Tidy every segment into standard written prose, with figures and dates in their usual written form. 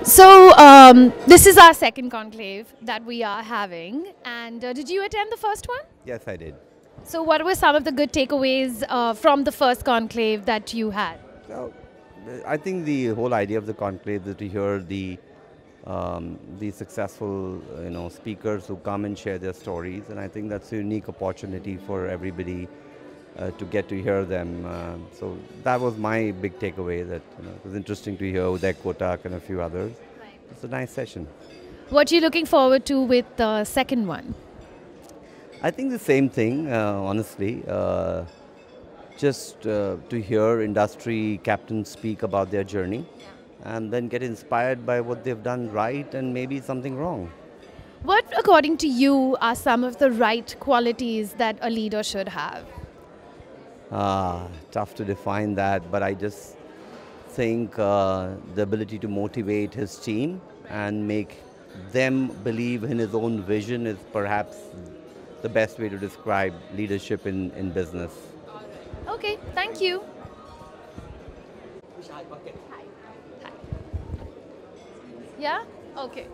So this is our second conclave that we are having, and did you attend the first one? Yes, I did. So what were some of the good takeaways from the first conclave that you had? So, I think the whole idea of the conclave is to hear the successful speakers who come and share their stories, and I think that's a unique opportunity for everybody to get to hear them. So that was my big takeaway. That it was interesting to hear Uday Kotak and a few others. Right. It's a nice session. What are you looking forward to with the second one? I think the same thing, honestly. Just to hear industry captains speak about their journey, and then get inspired by what they've done right and maybe something wrong. What, according to you, are some of the right qualities that a leader should have? Tough to define that, but I just think the ability to motivate his team and make them believe in his own vision is perhaps the best way to describe leadership in business. Okay, thank you. Hi. Yeah? Okay.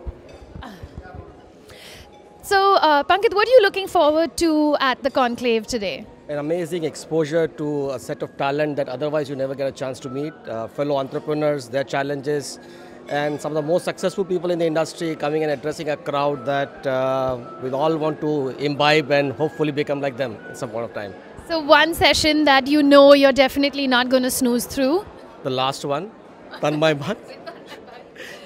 So, Pankit, what are you looking forward to at the conclave today? An amazing exposure to a set of talent that otherwise you never get a chance to meet, fellow entrepreneurs, their challenges, and some of the most successful people in the industry coming and addressing a crowd that we all want to imbibe and hopefully become like them at some point of time. So one session that you know you're definitely not going to snooze through? The last one, Tanmay Bhat.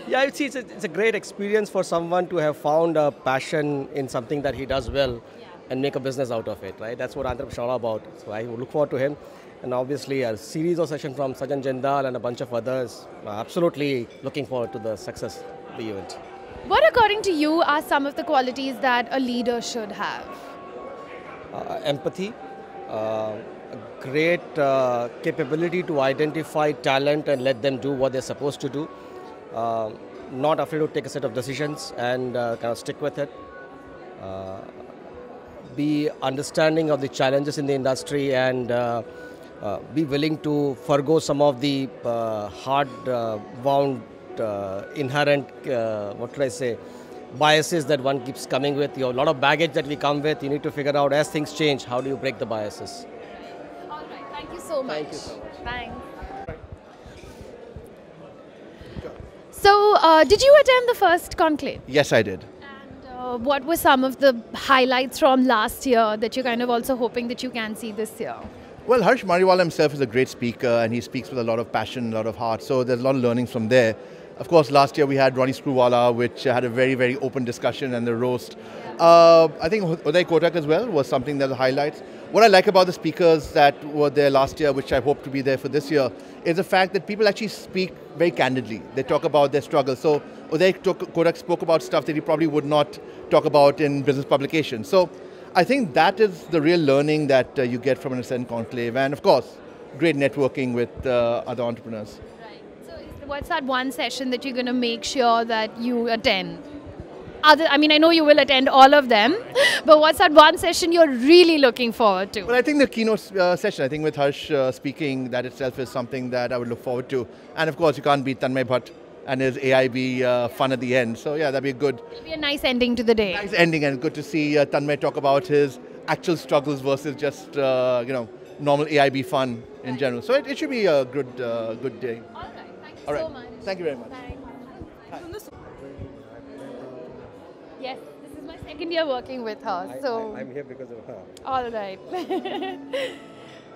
Yeah, it's a great experience for someone to have found a passion in something that he does well and make a business out of it, right? That's what entrepreneurship is all about. So I look forward to him. And obviously a series of sessions from Sajan Jindal and a bunch of others. Absolutely looking forward to the success of the event. What, according to you, are some of the qualities that a leader should have? Empathy, a great capability to identify talent and let them do what they're supposed to do. Not afraid to take a set of decisions and kind of stick with it. Be understanding of the challenges in the industry and be willing to forgo some of the hard-bound, inherent, biases that one keeps coming with. A lot of baggage that we come with. You need to figure out as things change, how do you break the biases? All right. Thank you so much. Thank you so much. Thanks. So, did you attend the first conclave? Yes, I did. And what were some of the highlights from last year that you're kind of also hoping that you can see this year? Well, Harsh Mariwala himself is a great speaker and he speaks with a lot of passion, a lot of heart. So there's a lot of learnings from there. Of course, last year we had Ronnie Screwwala, which had a very, very open discussion and the roast. I think Uday Kotak as well was something that was highlights. What I like about the speakers that were there last year, which I hope to be there for this year, is the fact that people actually speak very candidly. They talk about their struggles. So Uday Kotak spoke about stuff that he probably would not talk about in business publications. So I think that is the real learning that you get from an ASCENT conclave. And of course, great networking with other entrepreneurs. Right. So what's that one session that you're going to make sure that you attend? I know you will attend all of them, but what's that one session you're really looking forward to? Well, I think the keynote session, I think with Harsh speaking, that itself is something that I would look forward to. And of course, you can't beat Tanmay Bhat and his AIB fun at the end. So yeah, that'd be good. It'll be a nice ending to the day. Nice ending, and good to see Tanmay talk about his actual struggles versus just normal AIB fun in general. So it should be a good day. All right. Thank you All right. so much. Thank you very much. Thanks. Yes, this is my second year working with her. So I'm here because of her. all right.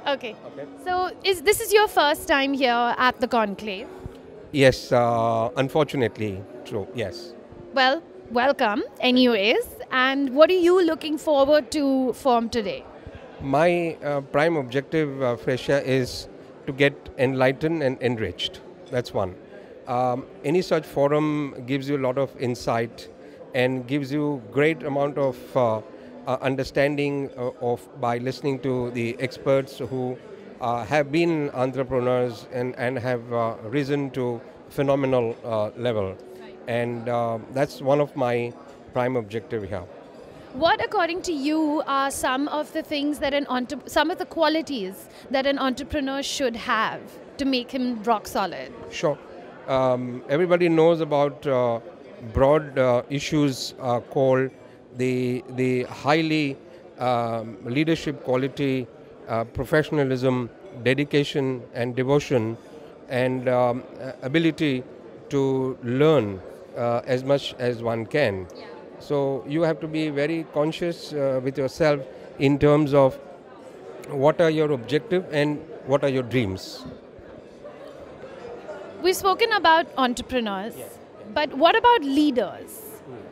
Okay. So this is your first time here at the conclave? Yes, unfortunately, true, yes. Well, welcome anyways. And what are you looking forward to from today? My prime objective, Fresha, is to get enlightened and enriched. That's one. Any such forum gives you a lot of insight and gives you great amount of understanding by listening to the experts who have been entrepreneurs and have risen to phenomenal level. And that's one of my prime objective here. What, according to you, are some of the things that some of the qualities that an entrepreneur should have to make him rock solid? Sure. Everybody knows about broad issues called the highly leadership quality, professionalism, dedication and devotion, and ability to learn as much as one can. So you have to be very conscious with yourself in terms of what are your objective and what are your dreams. We've spoken about entrepreneurs, but what about leaders?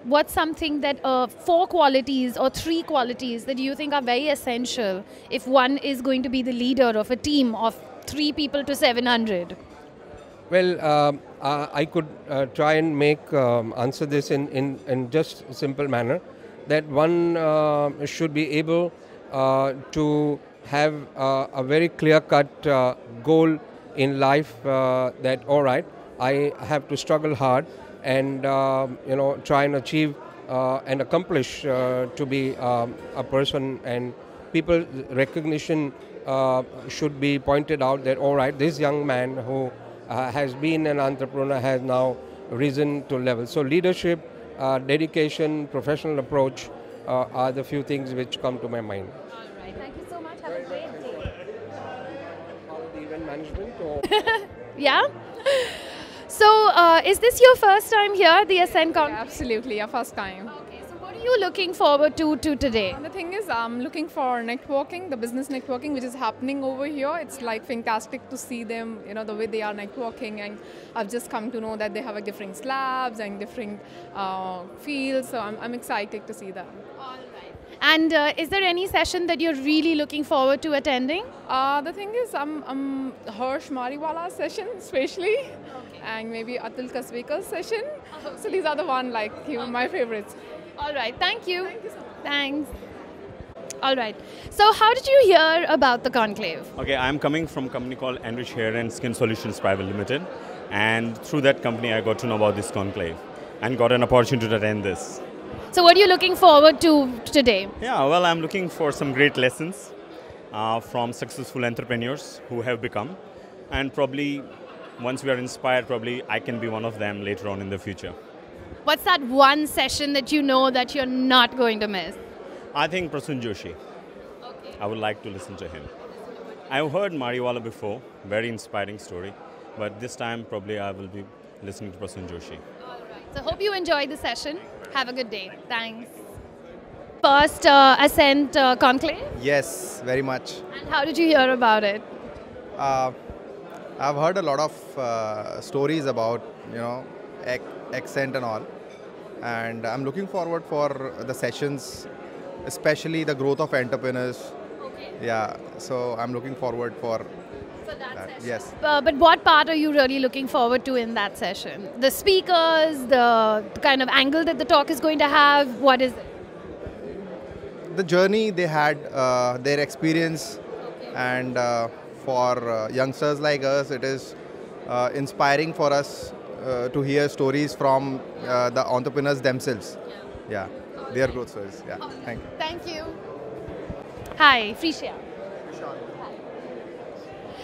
What's something that 4 qualities or 3 qualities that you think are very essential if one is going to be the leader of a team of 3 people to 700? Well, I could try and answer this in just a simple manner, that one should be able to have a very clear-cut goal in life, that all right, I have to struggle hard and try and achieve and accomplish to be a person, and people recognition should be pointed out that all right, this young man who has been an entrepreneur has now risen to level. So leadership, dedication, professional approach are the few things which come to my mind. All right, thank you so much. Have a great day. The event management or Yeah? So, is this your first time here, the ASCENT Conclave? Yeah, absolutely, yeah, first time. Okay, so what are you looking forward to today? The thing is, I'm looking for networking, the business networking which is happening over here. It's like fantastic to see them, the way they are networking, and I've just come to know that they have a different slabs and different fields, so I'm excited to see them. All right. And is there any session that you're really looking forward to attending? The thing is, I'm Harsh Mariwala's session especially, and maybe Atul Kasbekar's session. So these are the my favorites. All right, thank you. Thank you so much. Thanks. All right. So how did you hear about the Conclave? Okay, I'm coming from a company called Enrich Hair and Skin Solutions Private Limited, and through that company I got to know about this Conclave and got an opportunity to attend this. So what are you looking forward to today? Yeah, well, I'm looking for some great lessons from successful entrepreneurs who have become, and probably once we are inspired, probably I can be one of them later on in the future. What's that one session that you know that you're not going to miss? I think Prasun Joshi. Okay. I would like to listen to him. I've heard Mariwala before, very inspiring story, but this time probably I will be listening to Prasun Joshi. All right. So hope you enjoyed the session. Have a good day. Thanks. First ASCENT Conclave? Yes, very much. And how did you hear about it? I've heard a lot of stories about, ASCENT and all. And I'm looking forward for the sessions, especially the growth of entrepreneurs. Okay. Yeah, so I'm looking forward for that session. Yes. But what part are you really looking forward to in that session? The speakers, the kind of angle that the talk is going to have, what is it? The journey they had, their experience, and for youngsters like us, it is inspiring for us to hear stories from the entrepreneurs themselves. Yeah, their growth stories. Yeah, thank you. Thank you. Hi, Frisha.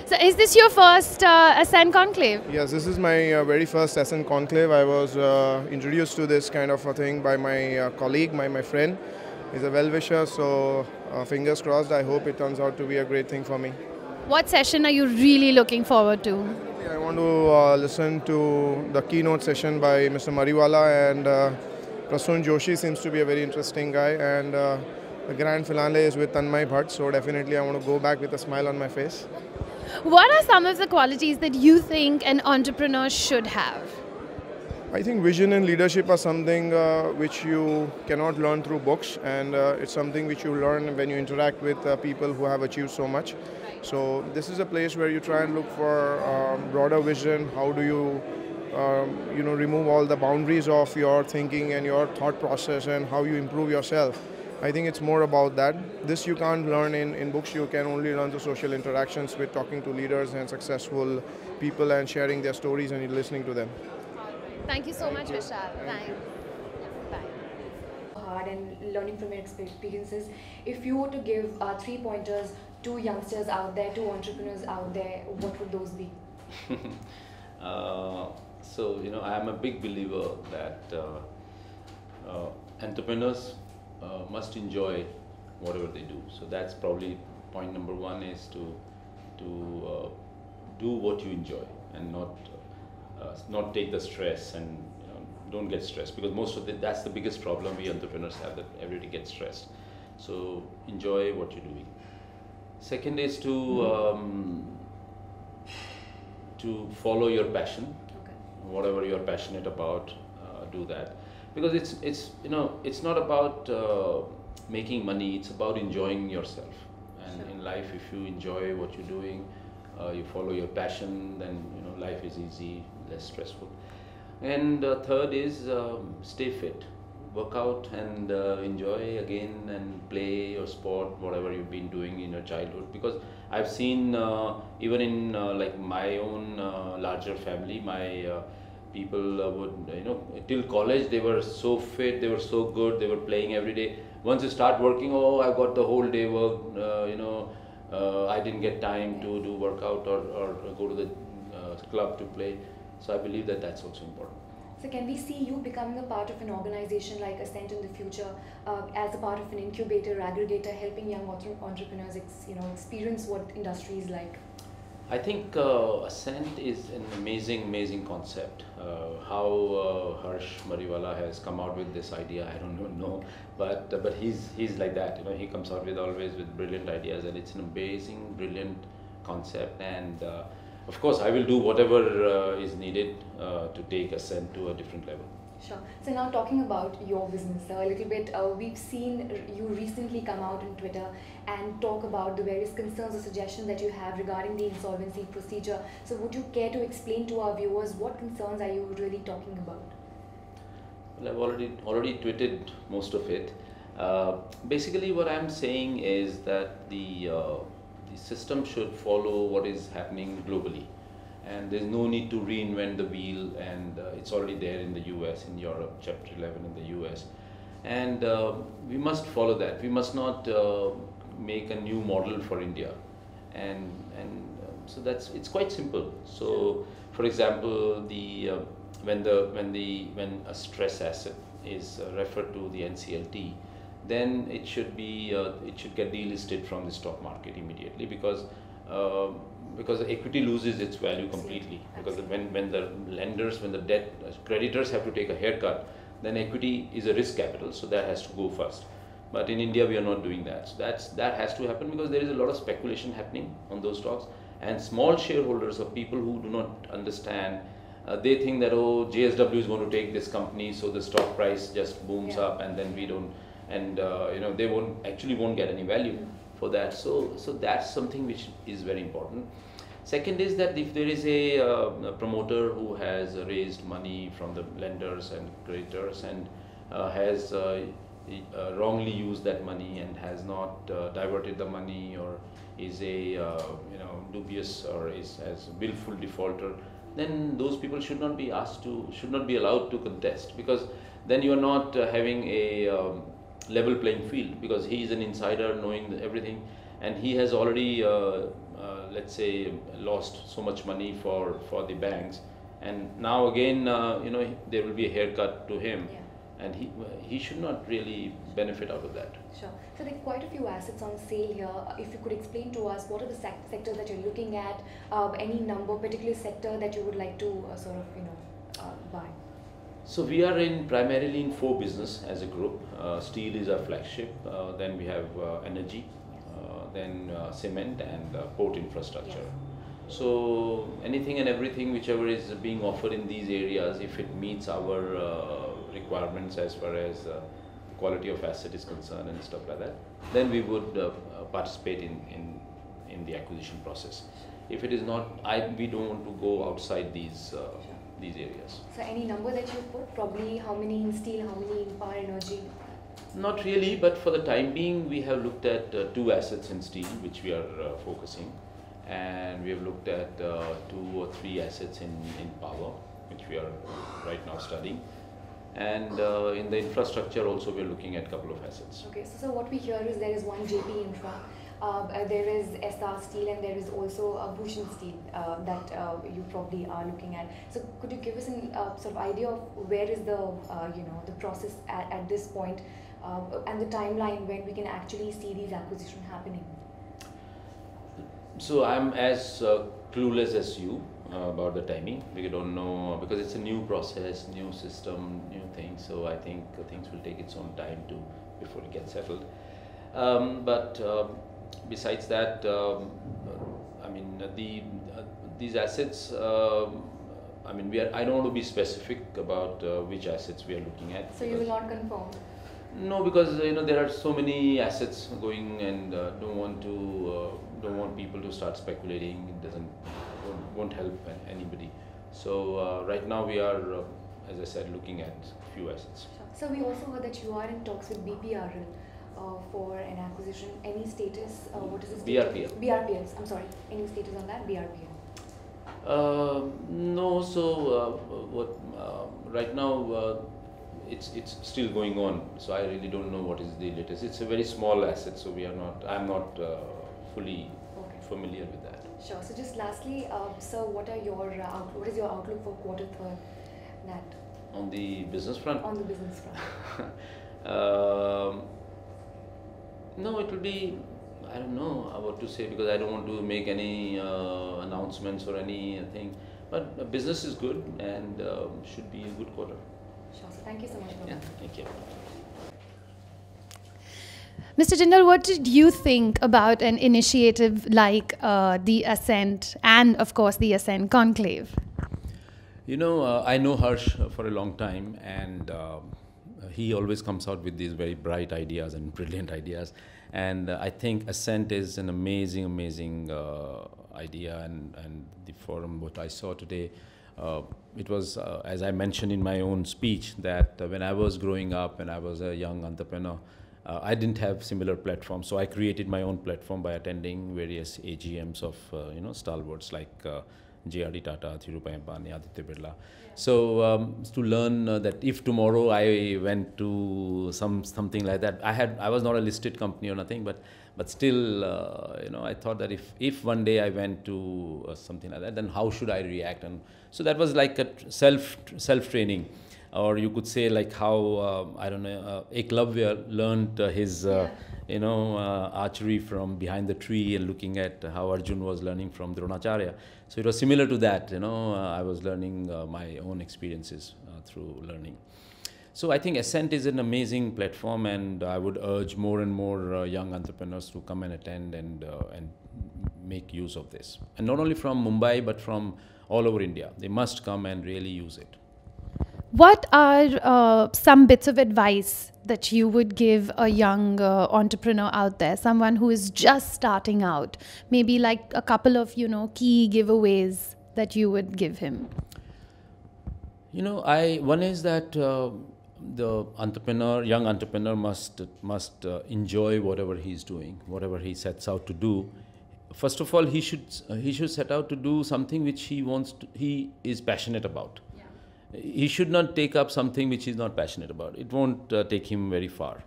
So is this your first ASCENT Conclave? Yes, this is my very first ASCENT Conclave. I was introduced to this kind of a thing by my colleague, my friend. He's a well-wisher, so fingers crossed. I hope it turns out to be a great thing for me. What session are you really looking forward to? I want to listen to the keynote session by Mr. Mariwala, and Prasun Joshi seems to be a very interesting guy, and the grand finale is with Tanmay Bhatt, so definitely I want to go back with a smile on my face. What are some of the qualities that you think an entrepreneur should have? I think vision and leadership are something which you cannot learn through books, and it's something which you learn when you interact with people who have achieved so much. So this is a place where you try and look for broader vision. How do you, remove all the boundaries of your thinking and your thought process, and how you improve yourself. I think it's more about that. This you can't learn in books. You can only learn through social interactions with talking to leaders and successful people and sharing their stories and listening to them. Thank you so much, Vishal. Thanks. Bye. Hard and learning from your experiences. If you were to give 3 pointers to youngsters out there, to entrepreneurs out there, what would those be? So, you know, I am a big believer that entrepreneurs must enjoy whatever they do. So that's probably point number one, is to do what you enjoy and not take the stress, and you know, don't get stressed, because that's the biggest problem we entrepreneurs have, that everybody gets stressed. So enjoy what you're doing. Second is to follow your passion. Whatever you're passionate about, do that, because it's you know, it's not about making money, it's about enjoying yourself. And in life, if you enjoy what you're doing, you follow your passion, then you know, life is easy, less stressful. And third is stay fit, work out, and enjoy again, and play your sport, whatever you've been doing in your childhood. Because I've seen even in like my own larger family, my people would, you know, till college they were so fit, they were so good, they were playing every day. Once you start working, oh, I got the whole day work, you know, I didn't get time to do workout or go to the club to play. So I believe that that's also important. So can we see you becoming a part of an organization like ASCENT in the future, as a part of an incubator, aggregator, helping young entrepreneurs experience what industry is like? I think ASCENT is an amazing concept. How Harsh Mariwala has come out with this idea, I don't know, but he's like that. You know, he comes out with always with brilliant ideas, and it's an amazing, brilliant concept. And of course, I will do whatever is needed to take ASCENT to a different level. Sure. So now talking about your business a little bit, we've seen you recently come out on Twitter and talk about the various concerns or suggestions that you have regarding the insolvency procedure. So would you care to explain to our viewers what concerns are you really talking about? Well, I've already tweeted most of it. Basically, what I'm saying is that the system should follow what is happening globally. And there's no need to reinvent the wheel, and it's already there in the US, in Europe, Chapter 11 in the US. And we must follow that. We must not make a new model for India. And so it's quite simple. So, for example, when a stress asset is referred to the NCLT, then it should get delisted from the stock market immediately, because the equity loses its value completely. Because when the debt creditors have to take a haircut, then equity is a risk capital, so that has to go first. But in India, we are not doing that. So that has to happen, because there is a lot of speculation happening on those stocks, and small shareholders or people who do not understand, they think that, oh, JSW is going to take this company, so the stock price just booms up, and then we don't, and you know, they won't get any value for that. So that's something which is very important. Second is that if there is a promoter who has raised money from the lenders and creditors, and has wrongly used that money, and has not diverted the money, or is a dubious, or is as willful defaulter, then those people should not be allowed to contest, because then you are not having a level playing field, because he is an insider knowing everything, and he has already let's say lost so much money for the banks, and now again there will be a haircut to him, and he should not really benefit out of that. Sure. So there are quite a few assets on sale here. If you could explain to us, what are the sectors that you're looking at, any particular sector that you would like to buy? So we are primarily in 4 business as a group. Steel is our flagship, then we have energy, then cement, and port infrastructure. Yes. So anything and everything whichever is being offered in these areas, if it meets our requirements as far as quality of asset is concerned and stuff like that, then we would participate in the acquisition process. If it is not, we don't want to go outside these areas. So any number that you put, probably how many in steel, how many in power energy? Not really, but for the time being, we have looked at 2 assets in steel, which we are focusing, and we have looked at 2 or 3 assets in power, which we are right now studying, and in the infrastructure also we are looking at a couple of assets. Okay, so what we hear is there is one JP Infra, There is SR Steel and there is also Bhushan Steel that you probably are looking at. So could you give us an sort of idea of where is the the process at this point and the timeline when we can actually see these acquisitions happening? So I'm as clueless as you about the timing. We don't know because it's a new process, new system, new thing. So I think things will take its own time before it gets settled. But besides that, I mean these assets. I mean I don't want to be specific about which assets we are looking at. So you will not confirm. No, because there are so many assets going, and don't want people to start speculating. It won't help anybody. So right now we are, as I said, looking at a few assets. So we also heard that you are in talks with BPRL for an acquisition. Any status? What is the status? BRPL. BRPL. I'm sorry. Any status on that? BRPL. No. So right now. It's still going on, so I really don't know what is the latest. It's a very small asset, so I'm not fully familiar with that. Sure. So just lastly, sir, what is your outlook for quarter third? That on the business front. On the business front. No, it will be. I don't know what to say because I don't want to make any announcements or anything. But business is good and should be a good quarter. Sure. So thank you so much. Yeah, thank you. Mr. Jindal, what did you think about an initiative like the ASCENT and, of course, the ASCENT Conclave? I know Harsh for a long time, and he always comes out with these very bright ideas and brilliant ideas. And I think ASCENT is an amazing, amazing idea, and the forum, what I saw today, it was, as I mentioned in my own speech, that when I was growing up and I was a young entrepreneur, I didn't have similar platforms. So I created my own platform by attending various AGMs of, stalwarts like J.R.D. Tata, Dhirubhai Ambani, Aditya Birla. So to learn that if tomorrow I went to something like that, I was not a listed company or nothing, but still, I thought that if one day I went to something like that, then how should I react? And so that was like a self-training, or you could say like how I don't know, Eklavya learned his archery from behind the tree and looking at how Arjun was learning from Dronacharya. So it was similar to that. I was learning my own experiences through learning. So I think ASCENT is an amazing platform, and I would urge more and more young entrepreneurs to come and attend and make use of this. And not only from Mumbai, but from all over India. They must come and really use it. What are some bits of advice that you would give a young entrepreneur out there, someone who is just starting out? Maybe like a couple of, key giveaways that you would give him. One is that the young entrepreneur must enjoy whatever he's doing, whatever he sets out to do. First of all, he should set out to do something which he is passionate about. He should not take up something which he's not passionate about. It won't take him very far.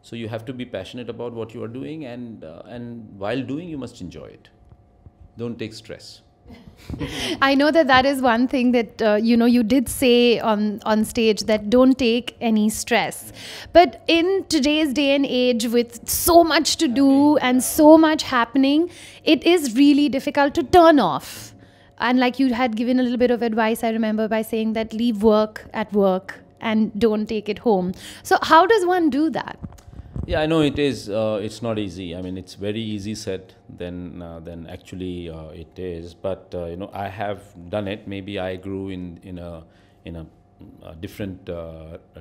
So you have to be passionate about what you are doing, and while doing, you must enjoy it. Don't take stress. I know that is one thing that you did say on stage, that don't take any stress. But in today's day and age, with so much to do and so much happening, it is really difficult to turn off. And like you had given a little bit of advice, I remember, by saying that leave work at work and don't take it home. So how does one do that? Yeah, I know it is. It's not easy. I mean, it's very easy said than actually it is. But I have done it. Maybe I grew in a different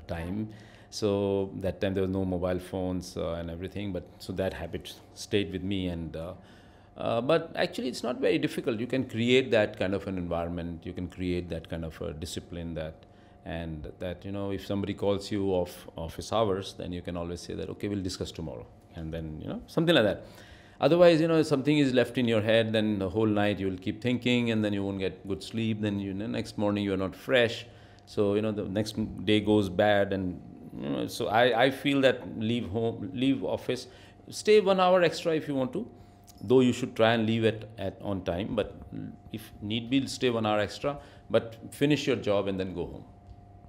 time. So that time there was no mobile phones and everything. But so that habit stayed with me, and. But actually, it's not very difficult. You can create that kind of an environment. You can create that kind of a discipline and if somebody calls you off office hours, then you can always say that, okay, we'll discuss tomorrow. And then, something like that. Otherwise, if something is left in your head, then the whole night you will keep thinking, and then you won't get good sleep. Then, next morning you are not fresh. So, the next day goes bad. And, so I feel that leave office. stay 1 hour extra if you want to, though you should try and leave at on time, but if need be, stay 1 hour extra, but finish your job and then go home.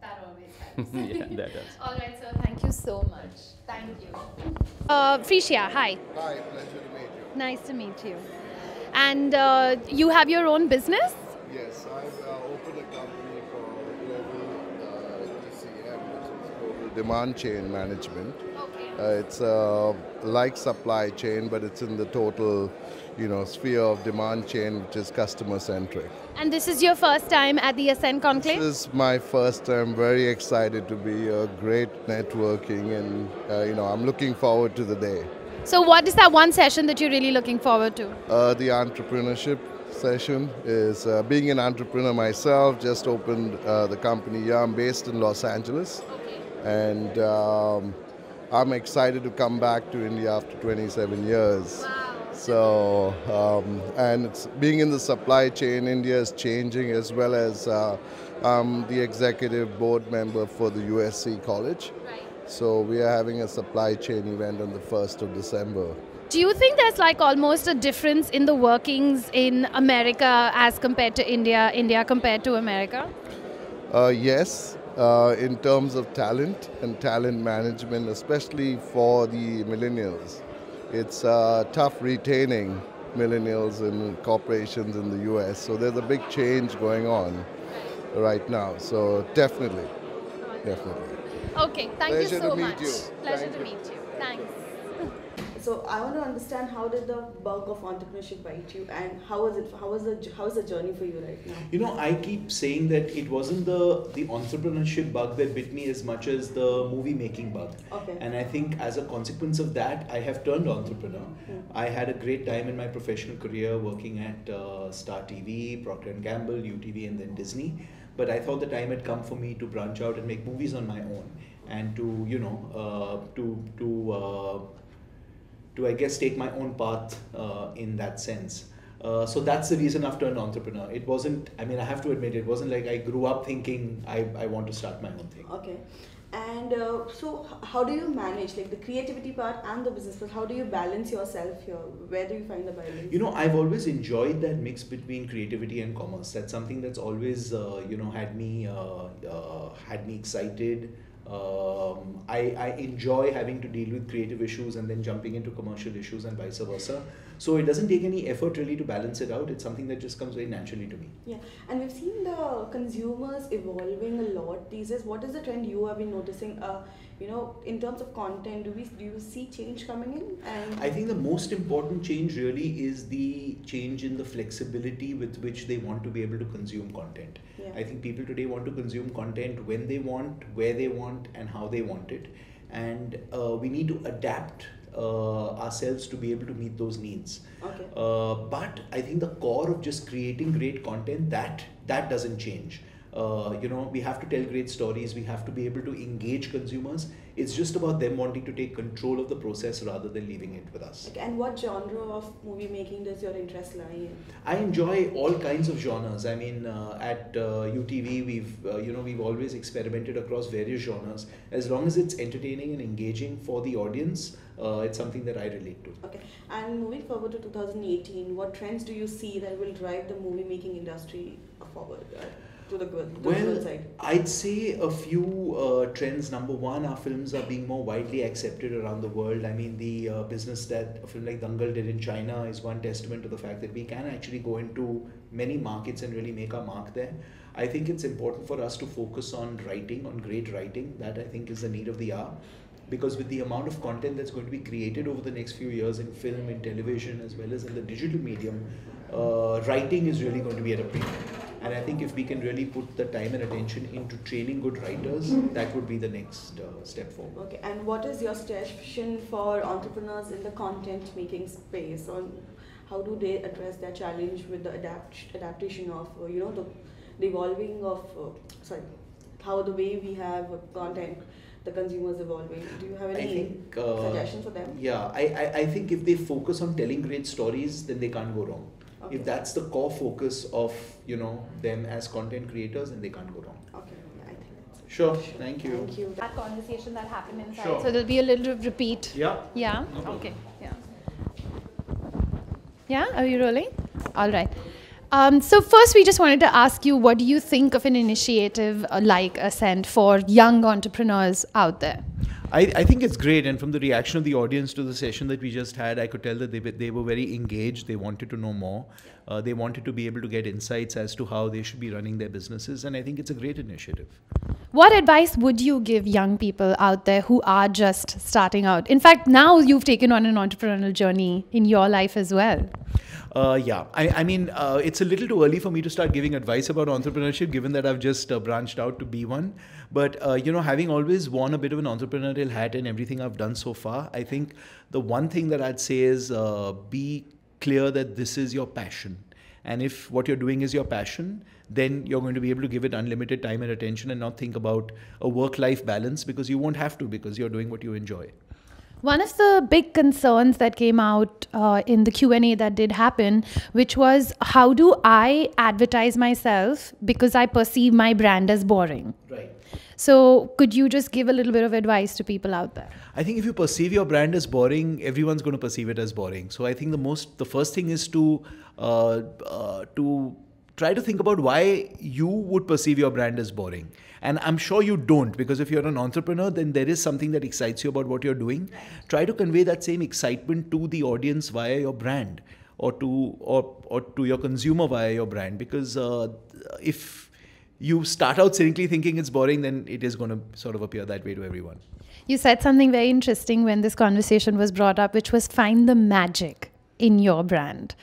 That always helps. Yeah, that does. All right, sir. Thank you so much. Thank you. Frisia, hi. Hi, pleasure to meet you. Nice to meet you. And you have your own business? Yes, I've opened a company called Global DCM, which is Global Demand Chain Management. Okay. It's like supply chain, but it's in the total, sphere of demand chain, which is customer centric. And this is your first time at the ASCENT Conclave? This is my first time. Very excited to be here. Great networking, and I'm looking forward to the day. So what is that one session that you're really looking forward to? The entrepreneurship session is being an entrepreneur myself. Just opened the company here. I'm based in Los Angeles, and I'm excited to come back to India after 27 years. Wow. So, and it's being in the supply chain, India is changing, as well as I'm the executive board member for the USC College. Right. So we are having a supply chain event on the 1st of December. Do you think there's like almost a difference in the workings in America as compared to India, India compared to America? Yes, in terms of talent and talent management, especially for the millennials. It's tough retaining millennials in corporations in the US. So there's a big change going on right now. So definitely. Okay, thank you Pleasure so to meet much. you. Pleasure Thank to you. meet you. Thanks. So I want to understand, how did the bug of entrepreneurship bite you, and how is the journey for you right now? I keep saying that it wasn't the entrepreneurship bug that bit me as much as the movie making bug. Okay. And I think as a consequence of that, I have turned entrepreneur. I had a great time in my professional career working at Star TV, Procter & Gamble, UTV, and then Disney. But I thought the time had come for me to branch out and make movies on my own, and to I guess take my own path in that sense. So that's the reason I've turned entrepreneur. It wasn't, I have to admit, it wasn't like I grew up thinking I want to start my own thing. Okay. And so how do you manage like the creativity part and the business part? How do you balance yourself here? Where do you find the balance? I've always enjoyed that mix between creativity and commerce. That's something that's always had me excited. I enjoy having to deal with creative issues and then jumping into commercial issues and vice versa. So it doesn't take any effort really to balance it out. It's something that just comes very naturally to me. Yeah, and we've seen the consumers evolving a lot these days. What is the trend you have been noticing? In terms of content, do you see change coming in? And I think the most important change really is the change in the flexibility with which they want to be able to consume content. Yeah. I think people today want to consume content when they want, where they want, and how they want it. And we need to adapt ourselves to be able to meet those needs. Okay. But I think the core of just creating great content, that doesn't change. We have to tell great stories. We have to be able to engage consumers. It's just about them wanting to take control of the process rather than leaving it with us. Okay. And what genre of movie making does your interest lie in? I enjoy all kinds of genres. At UTV, we've always experimented across various genres. As long as it's entertaining and engaging for the audience, it's something that I relate to. Okay. And moving forward to 2018, what trends do you see that will drive the movie making industry forward? To the good side? I'd say a few trends. Number one, our films are being more widely accepted around the world. The business that a film like Dangal did in China is one testament to the fact that we can actually go into many markets and really make our mark there. I think it's important for us to focus on writing, on great writing. That I think is the need of the hour. Because with the amount of content that's going to be created over the next few years in film, in television, as well as in the digital medium, writing is really going to be at a premium. And I think if we can really put the time and attention into training good writers, that would be the next step forward. Okay, and what is your suggestion for entrepreneurs in the content making space? On how do they address their challenge with the adaptation of the evolving of how the way we have content, the consumers evolving? Do you have any suggestions for them? Yeah, I think if they focus on telling great stories, then they can't go wrong. Okay. If that's the core focus of them as content creators, then they can't go wrong. Okay, yeah, I think that's sure. Thank you. Thank you. That conversation that happened inside, Sure. so there'll be a little repeat. Yeah. Yeah. No problem. Okay. Yeah, are you rolling? All right. So first, we just wanted to ask you, what do you think of an initiative like ASCENT for young entrepreneurs out there? I think it's great, and from the reaction of the audience to the session that we just had, I could tell that they were very engaged. They wanted to know more. They wanted to be able to get insights as to how they should be running their businesses, and I think it's a great initiative. What advice would you give young people out there who are just starting out? In fact, now you've taken on an entrepreneurial journey in your life as well. Yeah, I mean, it's a little too early for me to start giving advice about entrepreneurship, given that I've just branched out to be one. But, having always worn a bit of an entrepreneurial hat in everything I've done so far, I think the one thing that I'd say is be clear that this is your passion. And if what you're doing is your passion, then you're going to be able to give it unlimited time and attention and not think about a work-life balance, because you won't have to, because you're doing what you enjoy. One of the big concerns that came out in the Q&A that did happen, which was, how do I advertise myself because I perceive my brand as boring? Right. So could you just give a little bit of advice to people out there? I think if you perceive your brand as boring, everyone's going to perceive it as boring. So I think the first thing is to try to think about why you would perceive your brand as boring. And I'm sure you don't, because if you're an entrepreneur, then there is something that excites you about what you're doing. Try to convey that same excitement to the audience via your brand, or to your consumer via your brand. Because if you start out cynically thinking it's boring, then it is going to sort of appear that way to everyone. You said something very interesting when this conversation was brought up, which was find the magic in your brand.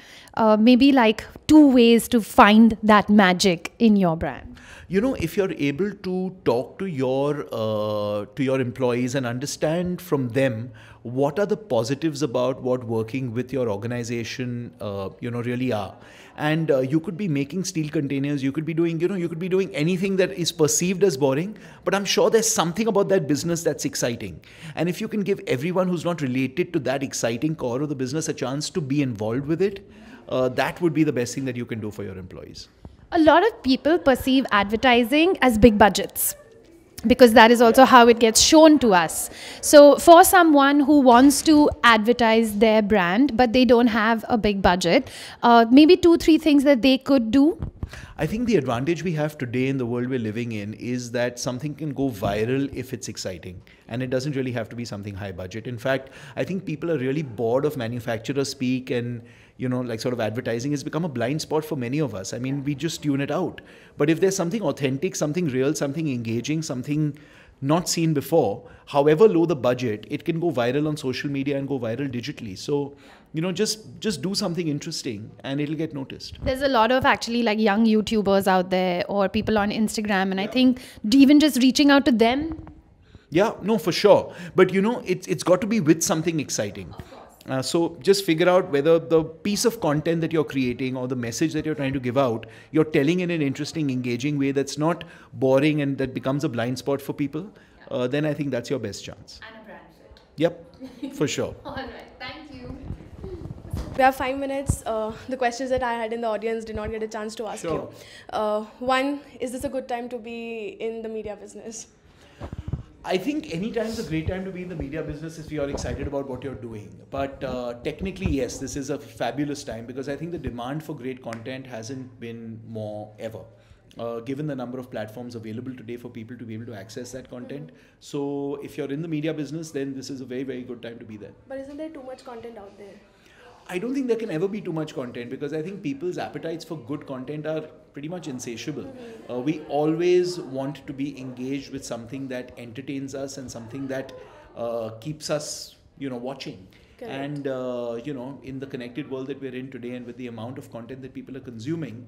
Maybe like 2 ways to find that magic in your brand. If you're able to talk to your employees and understand from them what are the positives about what working with your organization really are. And you could be making steel containers, you could be doing anything that is perceived as boring, but I'm sure there's something about that business that's exciting. And if you can give everyone who's not related to that exciting core of the business a chance to be involved with it, that would be the best thing that you can do for your employees. A lot of people perceive advertising as big budgets, because that is also how it gets shown to us. So for someone who wants to advertise their brand, but they don't have a big budget, maybe 2-3 things that they could do. I think the advantage we have today in the world we're living in is that something can go viral if it's exciting. And it doesn't really have to be something high budget. In fact, I think people are really bored of manufacturer speak, and sort of advertising has become a blind spot for many of us. I mean, we just tune it out. But if there's something authentic, something real, something engaging, something not seen before, however low the budget, it can go viral on social media and go viral digitally. So, just do something interesting and it'll get noticed. There's a lot of actually like young YouTubers out there or people on Instagram, and I think even just reaching out to them. Yeah, no, for sure. But it's got to be with something exciting. So just figure out whether the piece of content that you're creating or the message that you're trying to give out, you're telling in an interesting, engaging way that's not boring and that becomes a blind spot for people. Then I think that's your best chance. And a brand fit. Yep, for sure. All right, thank you. We have 5 minutes. The questions that I had in the audience did not get a chance to ask you. One, is this a good time to be in the media business? I think any time is a great time to be in the media business if you're excited about what you're doing. But technically, yes, this is a fabulous time, because I think the demand for great content hasn't been more ever. Given the number of platforms available today for people to be able to access that content. So if you're in the media business, then this is a very, very good time to be there. But isn't there too much content out there? I don't think there can ever be too much content, because I think people's appetites for good content are pretty much insatiable. We always want to be engaged with something that entertains us and something that keeps us, watching. Correct. And, in the connected world that we're in today, and with the amount of content that people are consuming,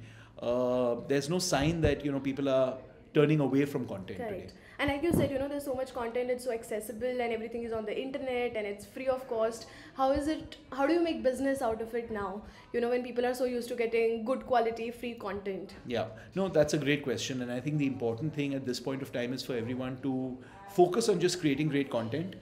there's no sign that, people are turning away from content today. And like you said, there's so much content, it's so accessible and everything is on the internet and it's free of cost. How do you make business out of it now? When people are so used to getting good quality, free content. Yeah, no, that's a great question. And I think the important thing at this point of time is for everyone to focus on just creating great content.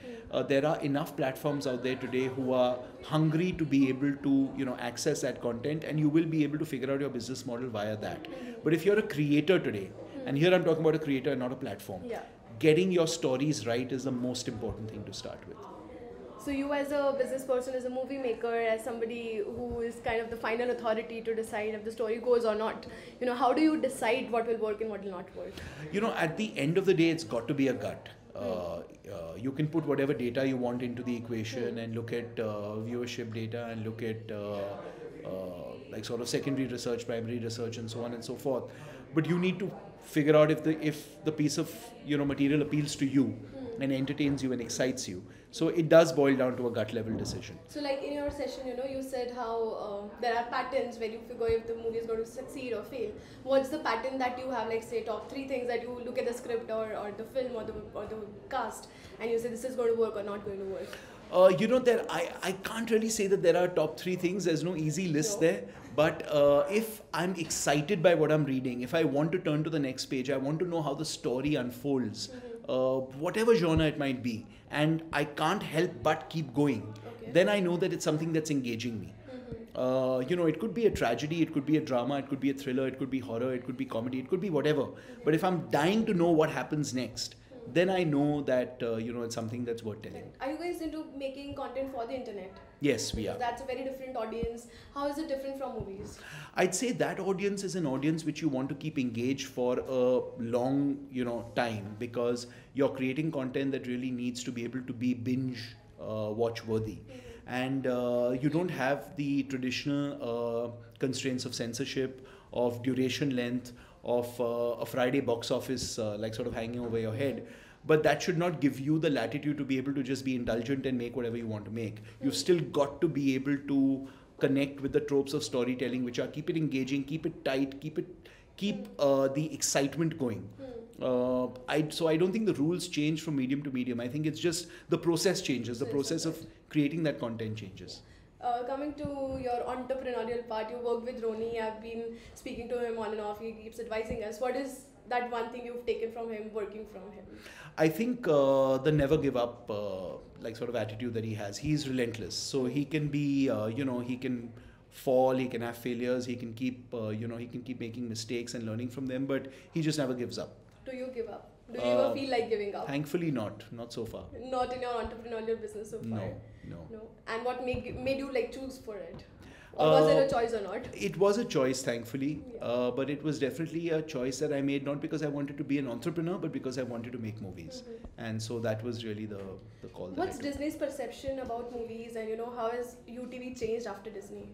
There are enough platforms out there today who are hungry to be able to, access that content, and you will be able to figure out your business model via that. But if you're a creator today, and here I'm talking about a creator and not a platform, getting your stories right is the most important thing to start with. So you as a business person, as a movie maker, as somebody who is kind of the final authority to decide if the story goes or not, how do you decide what will work and what will not work? At the end of the day, it's got to be a gut. You can put whatever data you want into the equation and look at viewership data and look at like sort of secondary research, primary research, and so on and so forth. But you need to figure out if the piece of material appeals to you and entertains you and excites you. So it does boil down to a gut level decision. So like in your session, you said how there are patterns where you figure if the movie is going to succeed or fail. What's the pattern that you have, like say top 3 things that you look at the script or the film or the cast and you say this is going to work or not going to work? I can't really say that there are top 3 things. There's no easy list there. But if I'm excited by what I'm reading, if I want to turn to the next page, I want to know how the story unfolds, whatever genre it might be, and I can't help but keep going, then I know that it's something that's engaging me. It could be a tragedy, it could be a drama, it could be a thriller, it could be horror, it could be comedy, it could be whatever. But if I'm dying to know what happens next, then I know that it's something that's worth telling. Are you guys into making content for the internet? Yes, we are. That's a very different audience. How is it different from movies? I'd say that audience is an audience which you want to keep engaged for a long, time, because you're creating content that really needs to be able to be binge watch worthy. And you don't have the traditional constraints of censorship, of duration length, of a Friday box office like sort of hanging over your head. But that should not give you the latitude to be able to just be indulgent and make whatever you want to make. You've still got to be able to connect with the tropes of storytelling, which are keep it engaging, keep it tight, keep the excitement going. So I don't think the rules change from medium to medium. I think it's just the process changes. The process of creating that content changes. Coming to your entrepreneurial part, you work with Roni. I've been speaking to him on and off. He keeps advising us. What is that one thing you've taken from him, working from him? I think the never give up sort of attitude that he has. He's relentless. So he can be, he can fall, he can have failures, he can keep, making mistakes and learning from them, but he just never gives up. Do you give up? Do you ever feel like giving up? Thankfully not so far. Not in your entrepreneurial business so far? No. And what made you choose for it? Or was it a choice or not? It was a choice, thankfully. But it was definitely a choice that I made, not because I wanted to be an entrepreneur, but because I wanted to make movies. And so that was really the call. What's Disney's perception about movies, and how has UTV changed after Disney?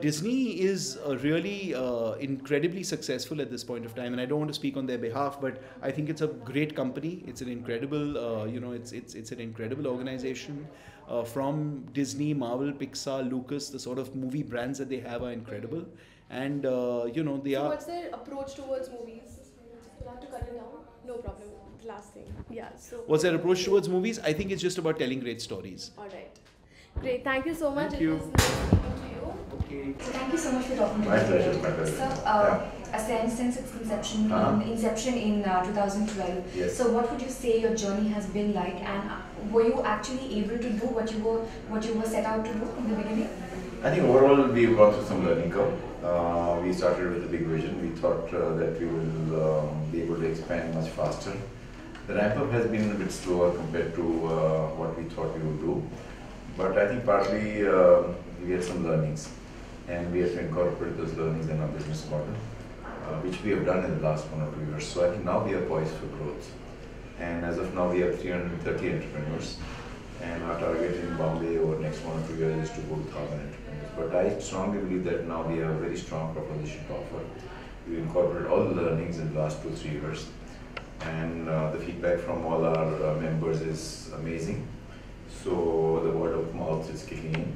Disney is really incredibly successful at this point of time, and I don't want to speak on their behalf, but I think it's a great company. It's an incredible, it's an incredible organization. From Disney, Marvel, Pixar, Lucas, the sort of movie brands that they have are incredible, and they are. What's their approach towards movies? You'll have to cut it down. No problem. Last thing. Yeah. So. What's their approach towards movies? I think it's just about telling great stories. All right. Great. Thank you so much. Thank you. It was nice speaking to you. Okay. So thank you so much for talking to me. My pleasure. So, ASCENT, since its inception in 2012. Yes. So what would you say your journey has been like, and were you actually able to do what you were set out to do in the beginning? I think overall we've gone through some learning curve. We started with a big vision. We thought that we will be able to expand much faster. The ramp up has been a bit slower compared to what we thought we would do. But I think partly we had some learnings, and we have to incorporate those learnings in our business model, which we have done in the last 1 or 2 years. So I think now we are poised for growth. And as of now, we have 330 entrepreneurs. And our target in Bombay over the next 1 or 2 years is to go to 1,000 entrepreneurs. But I strongly believe that now we have a very strong proposition to offer. We incorporated all the learnings in the last 2-3 years. And the feedback from all our members is amazing. So the word of mouth is kicking in.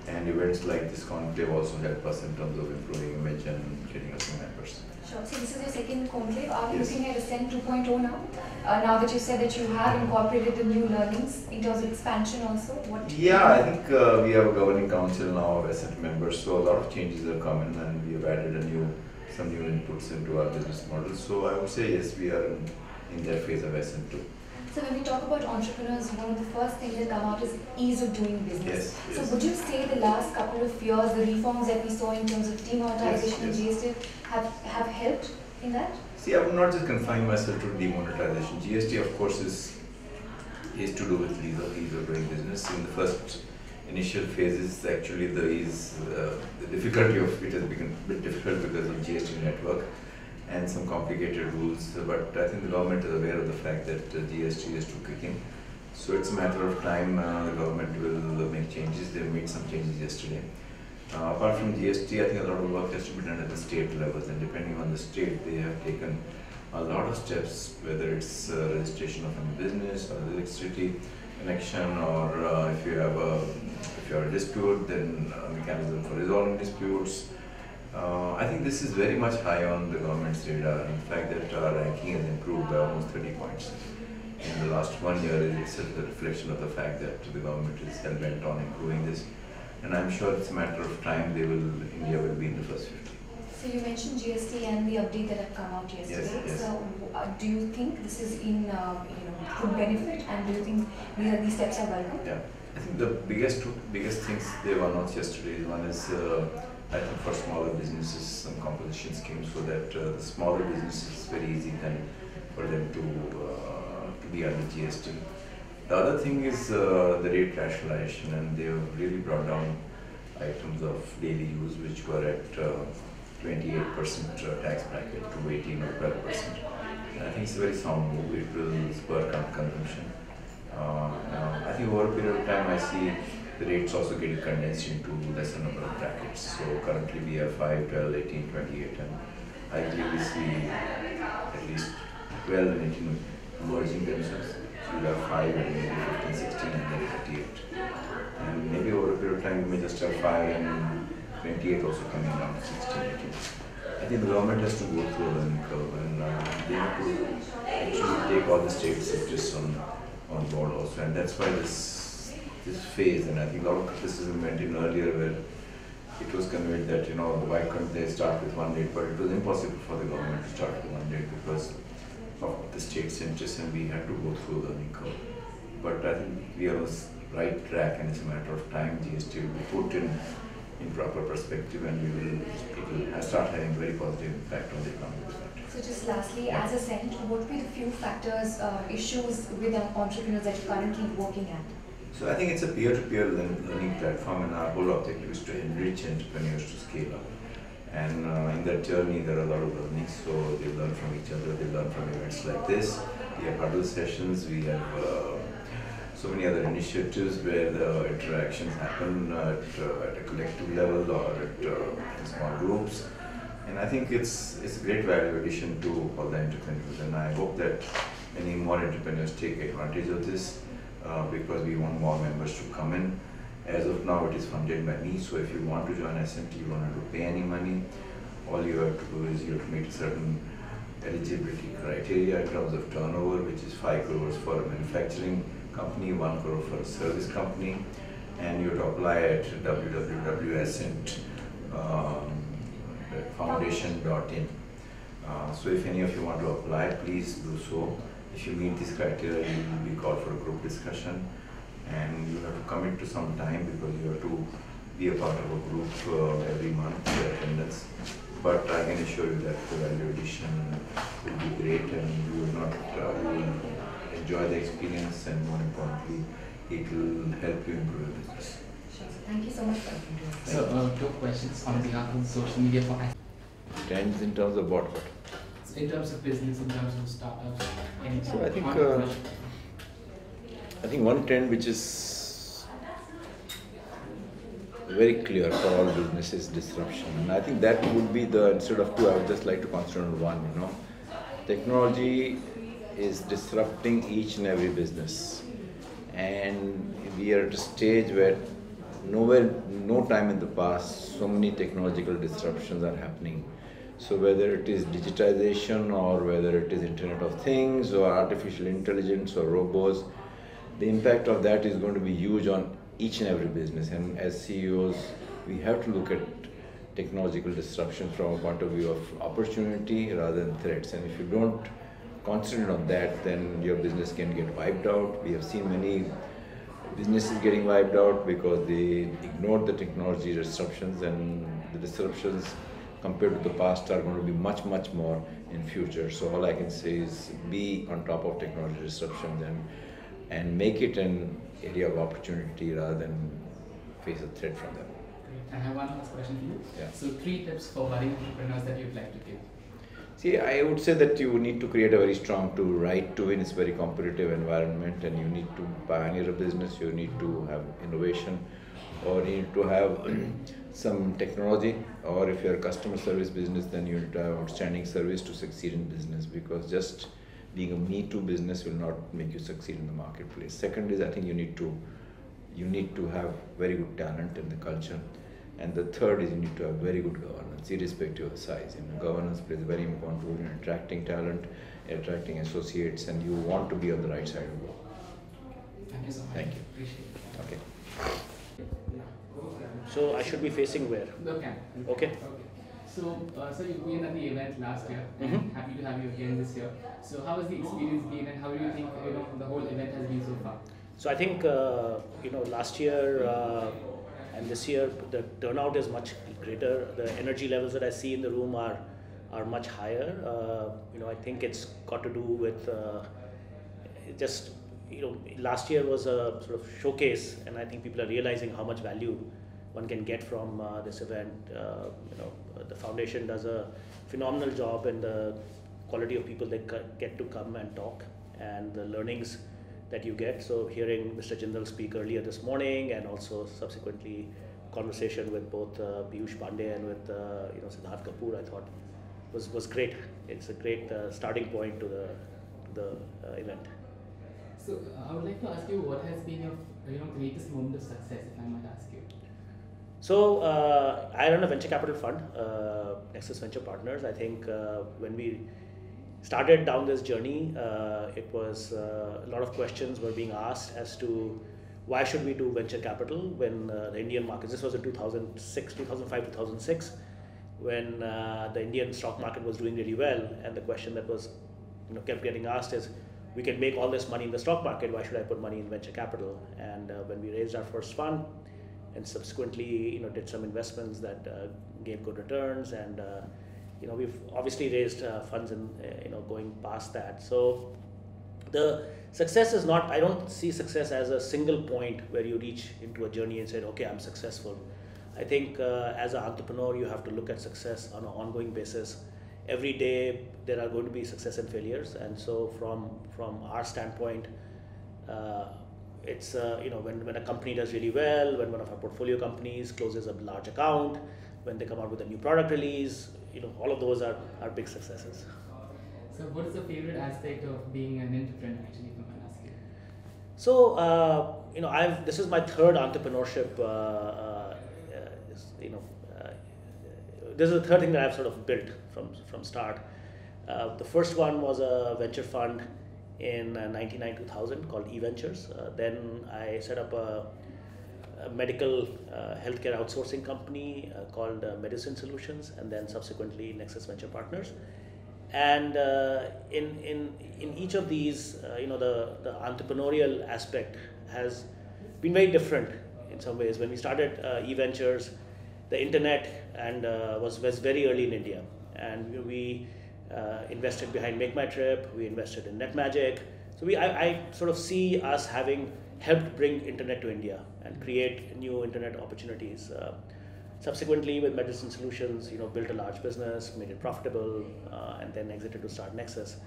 And events like this Conclave also help us in terms of improving image and getting us new members. Sure. So this is your second Conclave. Are we Yes. looking at ASCENT 2.0 now? Now that you said that you have incorporated the new learnings in terms of expansion also? Yeah, I think we have a governing council now of ASCENT members, so a lot of changes have come in, and we have added some new inputs into our business model. So I would say yes, we are in that phase of ASCENT too. So when we talk about entrepreneurs, one of the first things that come out is ease of doing business. Yes, So yes. would you say the last couple of years, the reforms that we saw in terms of demonetization Yes, and GST have helped in that? See, I would not just confine myself to demonetization. GST, of course, is to do with ease of doing business. In the first initial phases, actually the difficulty of it has become a bit difficult because of GST network and some complicated rules. But I think the government is aware of the fact that GST is to kick in. So it's a matter of time. The government will make changes. They made some changes yesterday. Apart from GST, I think a lot of work has to be done at the state levels, and depending on the state, they have taken a lot of steps, whether it's registration of a business or electricity connection, or if you have a dispute, then a mechanism for resolving disputes. I think this is very much high on the government's radar. In fact, that our ranking has improved by almost 30 points in the last 1 year. Is itself a reflection of the fact that the government is hell bent on improving this, and I'm sure it's a matter of time. India will be in the first 50. So you mentioned GST and the update that have come out yesterday. Yes. So do you think this is in good benefit, and do you think these steps are welcome? Yeah, I think the biggest things they were announced yesterday. One is I think for smaller businesses, some composition schemes so that the smaller businesses is very easy then for them to be under GST. The other thing is the rate rationalization, and they have really brought down items of daily use which were at 28% tax bracket to 18 or 12%. I think it's a very sound move. It will spur consumption. I think over a period of time, I see the rates also getting condensed into lesser number of brackets. So currently we have 5, 12, 18, 28, and I believe we see at least 12 and 18 merging themselves. So you have 5 and maybe 15, 16, and then 38. And maybe over a period of time, we may just have 5 and 28 also coming down to 16, 18. I think the government has to go through a learning curve, and they have to actually take all the states' interests on board also, and that's why this phase, and I think a lot of criticism went in earlier where it was conveyed that, why couldn't they start with one date, but it was impossible for the government to start with one date because of the state's interests, and we had to go through a learning curve. But I think we are on the right track, and it's a matter of time. GST will be put in proper perspective, and it will start having very positive impact on the economy. So just lastly, as ASCENT, what would be the few factors, issues with entrepreneurs that you're currently working at? So I think it's a peer-to-peer learning platform, and our whole objective is to enrich entrepreneurs to scale up. And in that journey, there are a lot of learnings. So they learn from each other. They learn from events like this. We have huddle sessions. We have so many other initiatives where the interactions happen at a collective level or in small groups. And I think it's a great value addition to all the entrepreneurs. And I hope that many more entrepreneurs take advantage of this because we want more members to come in. As of now, it is funded by me. So if you want to join ASCENT, you don't have to pay any money. All you have to do is you have to meet a certain eligibility criteria in terms of turnover, which is 5 crores for a manufacturing company, 1 crore for a service company, and you have to apply at www.ascent.foundation.in. So if any of you want to apply, please do so. If you meet this criteria, you will be called for a group discussion, and you have to commit to some time because you have to be a part of a group every month for attendance. But I can assure you that the value addition will be great, and you will enjoy the experience, and more importantly, it will help you improve your business. Sure. Thank you so much for coming. So, 2 questions on behalf of social media for ASCENT. Trends in terms of what? In terms of business, in terms of startups, So I think one trend which is very clear for all businesses is disruption, and I think that would be instead of 2, I would just like to concentrate on 1. Technology is disrupting each and every business, and we are at a stage where no time in the past, so many technological disruptions are happening. So whether it is digitization or whether it is Internet of Things or artificial intelligence or robots, the impact of that is going to be huge on each and every business. And as CEOs, we have to look at technological disruption from a point of view of opportunity rather than threats. And if you don't concentrate on that, then your business can get wiped out. We have seen many businesses getting wiped out because they ignored the technology disruptions, and the disruptions compared to the past are going to be much more in future. So all I can say is be on top of technology disruptions and and make it an area of opportunity rather than face a threat from them. I have one last question for you. Yeah. So 3 tips for budding entrepreneurs that you'd like to give. See, I would say that you need to create a very strong tool. Right to win is a very competitive environment, and you need to pioneer a business, you need to have innovation, or you need to have some technology, or if you're a customer service business, then you need to have outstanding service to succeed in business, because just being a Me Too business will not make you succeed in the marketplace. Second is, I think you need to have very good talent in the culture. And the third is, you need to have very good governance, irrespective of the size. Governance plays a very important role in attracting talent, attracting associates, and you want to be on the right side of the wall. Thank you so much. Thank you. Appreciate it. Okay. So I should be facing where? Okay. Okay. So, you've been at the event last year, and happy to have you again this year. So, how has the experience been, and how do you think the whole event has been so far? So I think last year and this year the turnout is much greater. The energy levels that I see in the room are much higher. I think it's got to do with last year was a sort of showcase, and I think people are realizing how much value one can get from this event. The foundation does a phenomenal job in the quality of people that get to come and talk, and the learnings that you get. So hearing Mr. Jindal speak earlier this morning, and also subsequently conversation with both Piyush Pandey and with Siddharth Kapoor, I thought was great. It's a great starting point to the event. So I would like to ask you, what has been your greatest moment of success, if I might ask you? So I run a venture capital fund, Nexus Venture Partners. I think when we started down this journey, it was a lot of questions were being asked as to why should we do venture capital when the Indian market, this was in 2005, 2006, when the Indian stock market was doing really well, and the question that was kept getting asked is, we can make all this money in the stock market, why should I put money in venture capital? And when we raised our first fund and subsequently did some investments that gave good returns, and we've obviously raised funds in going past that. So the success is not, I don't see success as a single point where you reach into a journey and say, okay, I'm successful. I think as an entrepreneur, you have to look at success on an ongoing basis. Every day there are going to be success and failures, and so from our standpoint, it's when a company does really well, when one of our portfolio companies closes a large account, when they come out with a new product release, all of those are big successes. So what is the favorite aspect of being an entrepreneur, actually, if I might ask you? So this is my third entrepreneurship. This is the third thing that I've sort of built from start. The first one was a venture fund in 1999-2000 called eVentures. Then I set up a medical healthcare outsourcing company called Medicine Solutions, and then subsequently Nexus Venture Partners. And in each of these, the entrepreneurial aspect has been very different in some ways. When we started eVentures, the internet was very early in India, and we invested behind Make My Trip, we invested in NetMagic. So I sort of see us having helped bring internet to India and create new internet opportunities. Subsequently, with Medicine Solutions, built a large business, made it profitable, and then exited to start Nexus.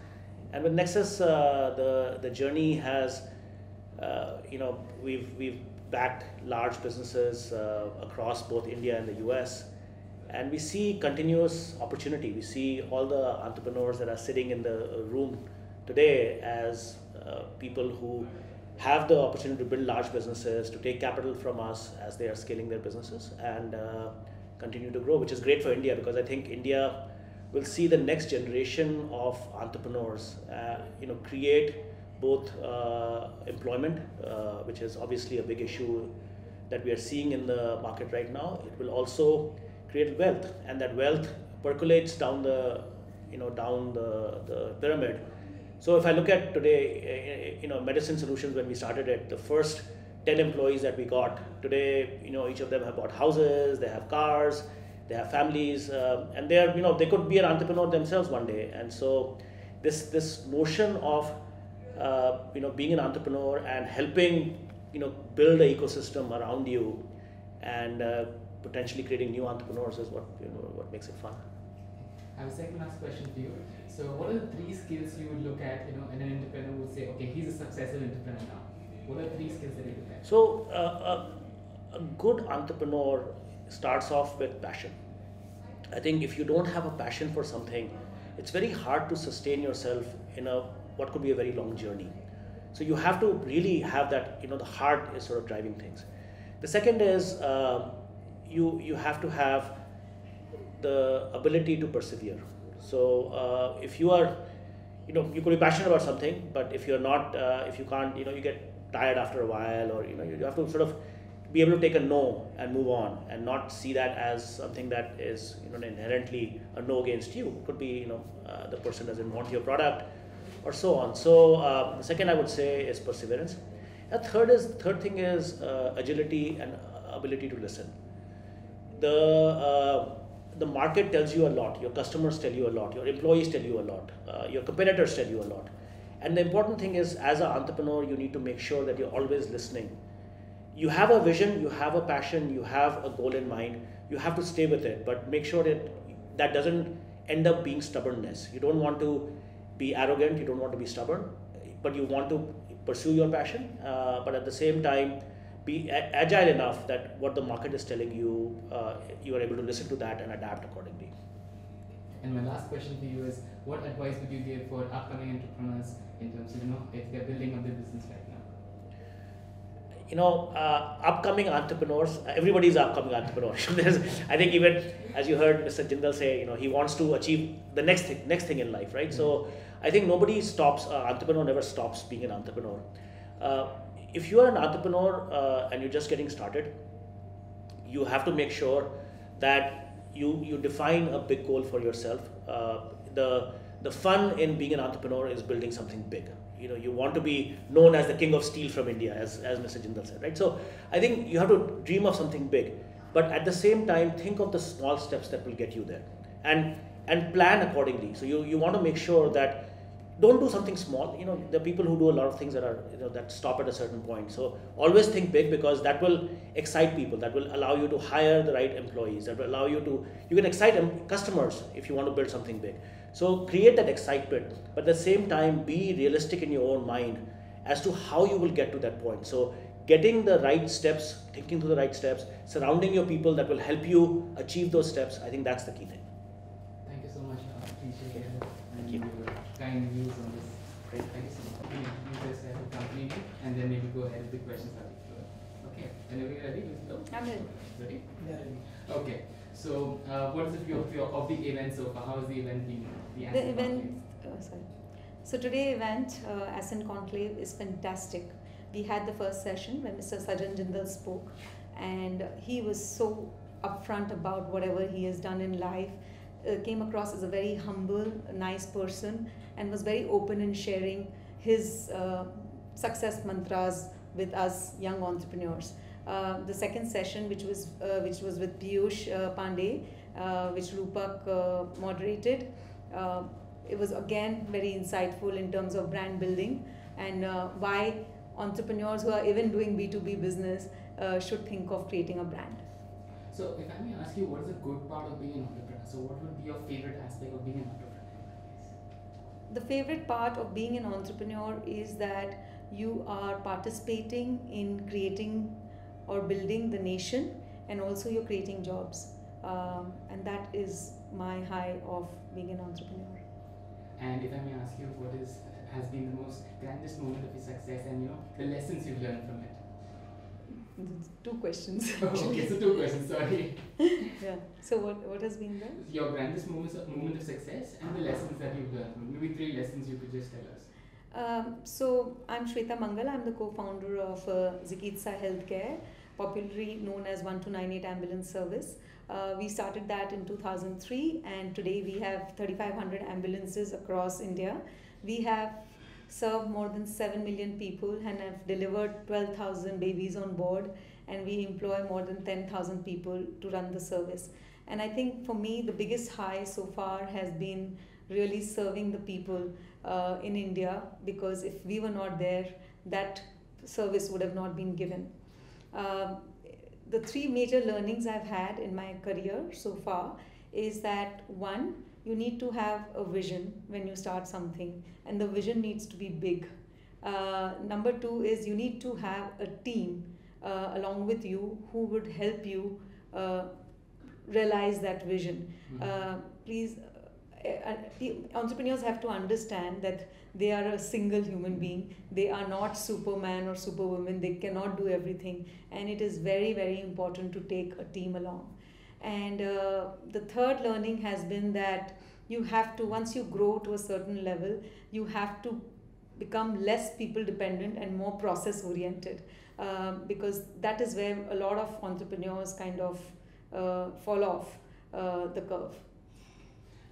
And with Nexus, the journey has, we've backed large businesses across both India and the US, and we see continuous opportunity. We see all the entrepreneurs that are sitting in the room today as people who have the opportunity to build large businesses, to take capital from us as they are scaling their businesses, and continue to grow, which is great for India, because I think India will see the next generation of entrepreneurs create both employment, which is obviously a big issue that we are seeing in the market right now. It will also create wealth, and that wealth percolates down the pyramid. So if I look at today, Medicine Solutions, when we started it, the first 10 employees that we got, today, each of them have bought houses, they have cars, they have families, and they could be an entrepreneur themselves one day. And so this notion of being an entrepreneur and helping build an ecosystem around you and potentially creating new entrepreneurs is what makes it fun. I have a second last question for you. So what are the 3 skills you would look at, in an entrepreneur who would say, okay, he's a successful entrepreneur now? What are the 3 skills that you look at? So a good entrepreneur starts off with passion. I think if you don't have a passion for something, it's very hard to sustain yourself in what could be a very long journey. So you have to really have that, the heart is sort of driving things. The second is you have to have the ability to persevere. So if you are, you could be passionate about something, but if you're not, if you can't, you get tired after a while, or you have to sort of be able to take a no and move on, and not see that as something that is inherently a no against you. It could be the person doesn't want your product, or so on. So the second I would say is perseverance. The third thing is agility and ability to listen. The market tells you a lot, your customers tell you a lot, your employees tell you a lot, your competitors tell you a lot. And the important thing is, as an entrepreneur, you need to make sure that you're always listening. You have a vision, you have a passion, you have a goal in mind, you have to stay with it, but make sure that doesn't end up being stubbornness. You don't want to be arrogant, you don't want to be stubborn, but you want to pursue your passion, but at the same time, be agile enough that what the market is telling you, you are able to listen to that and adapt accordingly. And my last question for you is, what advice would you give for upcoming entrepreneurs in terms of, if they're building up their business right now? Upcoming entrepreneurs, everybody's an upcoming entrepreneur. I think even as you heard Mr. Jindal say, he wants to achieve the next thing in life, right? So I think nobody stops, entrepreneur never stops being an entrepreneur. If you are an entrepreneur and you're just getting started, you have to make sure that you define a big goal for yourself. The fun in being an entrepreneur is building something big. You want to be known as the king of steel from India, as Mr. Jindal said, right? So I think you have to dream of something big, but at the same time, think of the small steps that will get you there, and plan accordingly. So you want to make sure that don't do something small. There are people who do a lot of things that are that stop at a certain point. So always think big, because that will excite people. That will allow you to hire the right employees. That will allow you can excite customers if you want to build something big. So create that excitement, but at the same time, be realistic in your own mind as to how you will get to that point. So getting the right steps, thinking through the right steps, surrounding your people that will help you achieve those steps, I think that's the key thing. Thank you so much. I appreciate it. Thank you. Kind views on this. Great. Thank you so much. You just have a company name, and then maybe go ahead with the questions that you flow. Okay. Whenever you're ready, let's go. I'm ready. Ready? Yeah. Okay. So, what is the view of the event so far? How is the event being? The event, sorry. So today event, ASCENT Conclave is fantastic. We had the first session when Mr. Sajan Jindal spoke, and he was so upfront about whatever he has done in life. Came across as a very humble, nice person, and was very open in sharing his success mantras with us young entrepreneurs. The second session, which was with Piyush Pandey, which Rupak moderated, it was again very insightful in terms of brand building and why entrepreneurs who are even doing B2B business should think of creating a brand. So if I may ask you, what is a good part of being an entrepreneur? So what would be your favorite aspect of being an entrepreneur? The favorite part of being an entrepreneur is that you are participating in creating or building the nation, and also you're creating jobs. And that is my high of being an entrepreneur. And if I may ask you, what has been the most grandest moment of your success, and the lessons you've learned from it? Two questions. Okay, so two questions, sorry. Yeah. So what has been there? Your grandest moment of success and the lessons that you've learned. Maybe 3 lessons you could just tell us. So I'm Shweta Mangal. I'm the co-founder of Zikitsa Healthcare, popularly known as 1298 Ambulance Service. We started that in 2003, and today we have 3,500 ambulances across India. We have served more than 7 million people and have delivered 12,000 babies on board, and we employ more than 10,000 people to run the service. And I think for me, the biggest high so far has been really serving the people in India, because if we were not there, that service would have not been given. The three major learnings I've had in my career so far is that, one, you need to have a vision when you start something, and the vision needs to be big. Number two is you need to have a team along with you who would help you realize that vision. Please, entrepreneurs have to understand that they are a single human being. They are not Superman or Superwoman. They cannot do everything, and it is very, very important to take a team along. And the third learning has been that you have to, once you grow to a certain level, you have to become less people dependent and more process oriented, because that is where a lot of entrepreneurs kind of fall off the curve.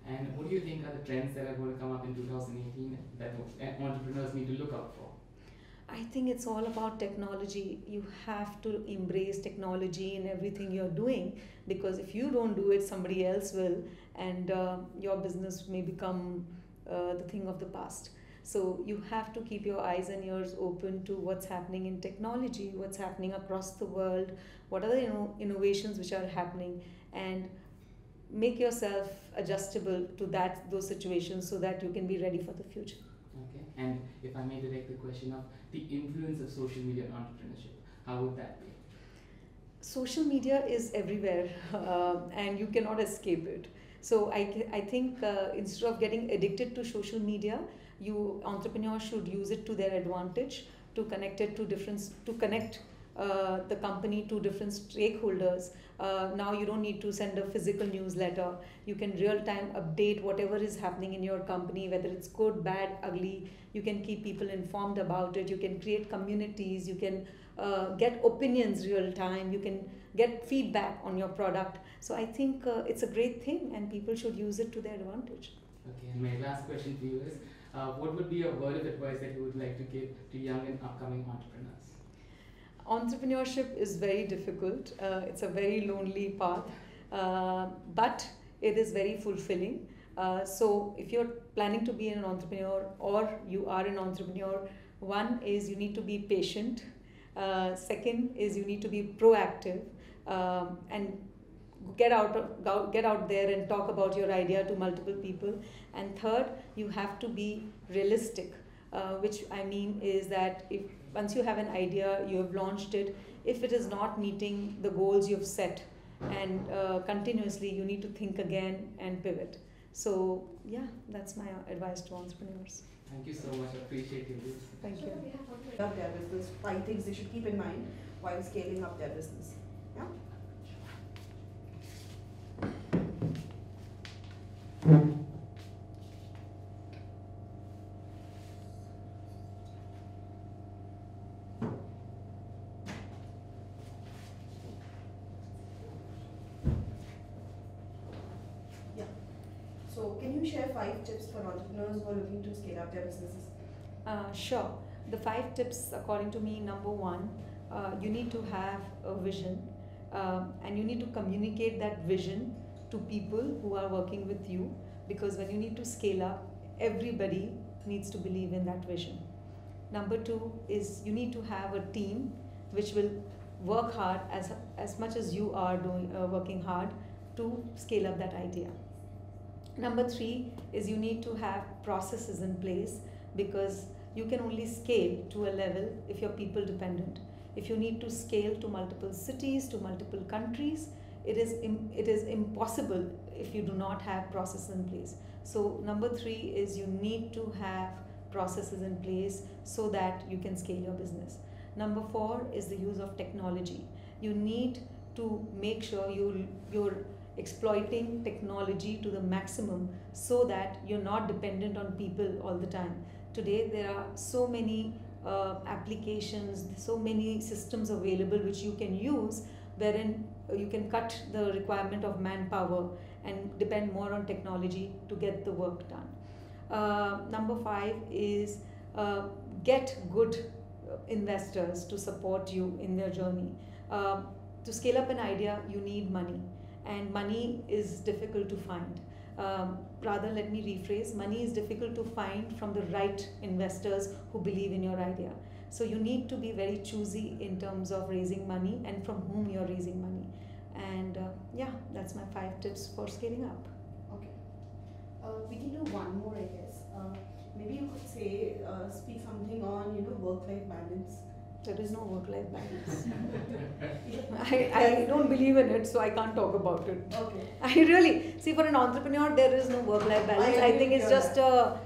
And what do you think are the trends that are going to come up in 2018 that entrepreneurs need to look out for? I think it's all about technology. You have to embrace technology in everything you're doing, because if you don't do it, somebody else will, and your business may become the thing of the past. So you have to keep your eyes and ears open to what's happening in technology, what's happening across the world, what are the innovations which are happening, and make yourself adjustable to those situations so that you can be ready for the future. Okay, and if I may direct the question of the influence of social media on entrepreneurship, how would that be? Social media is everywhere and you cannot escape it. So I think instead of getting addicted to social media, entrepreneurs should use it to their advantage, to connect it to the company to different stakeholders. Now you don't need to send a physical newsletter. You can real-time update whatever is happening in your company, whether it's good, bad, ugly. You can keep people informed about it. You can create communities. You can get opinions real-time. You can get feedback on your product. So I think it's a great thing and people should use it to their advantage. Okay, and my last question for you is, what would be a word of advice that you would like to give to young and upcoming entrepreneurs? Entrepreneurship is very difficult. It's a very lonely path, but it is very fulfilling. So if you're planning to be an entrepreneur or you are an entrepreneur, one is you need to be patient. Second is you need to be proactive and get out there and talk about your idea to multiple people. And third, you have to be realistic, which I mean is that once you have an idea, you have launched it, if it is not meeting the goals you've set, and continuously you need to think again and pivot. So yeah, that's my advice to entrepreneurs. Thank you so much. I appreciate you. Thank you. Up their business, 5 things they should keep in mind while scaling up their business. Yeah. So can you share 5 tips for entrepreneurs who are looking to scale up their businesses? Sure. The 5 tips, according to me, number 1, you need to have a vision and you need to communicate that vision to people who are working with you, because when you need to scale up, everybody needs to believe in that vision. Number 2 is you need to have a team which will work hard as much as you are working hard to scale up that idea. Number 3 is you need to have processes in place, because you can only scale to a level if you're people dependent. If you need to scale to multiple cities, to multiple countries, it is impossible if you do not have processes in place. So number 3 is you need to have processes in place so that you can scale your business. Number 4 is the use of technology. You need to make sure you're exploiting technology to the maximum so that you're not dependent on people all the time. Today there are so many applications, so many systems available which you can use, wherein you can cut the requirement of manpower and depend more on technology to get the work done. Number 5 is get good investors to support you in their journey. To scale up an idea, you need money, and money is difficult to find. Rather, let me rephrase, money is difficult to find from the right investors who believe in your idea. So you need to be very choosy in terms of raising money and from whom you're raising money. And yeah, that's my 5 tips for scaling up. Okay. We can do one more, I guess. Maybe you could say, speak something on, work-life balance. There is no work-life balance. I don't believe in it, so I can't talk about it. Okay. I really, see, for an entrepreneur, there is no work-life balance. I think it's just a,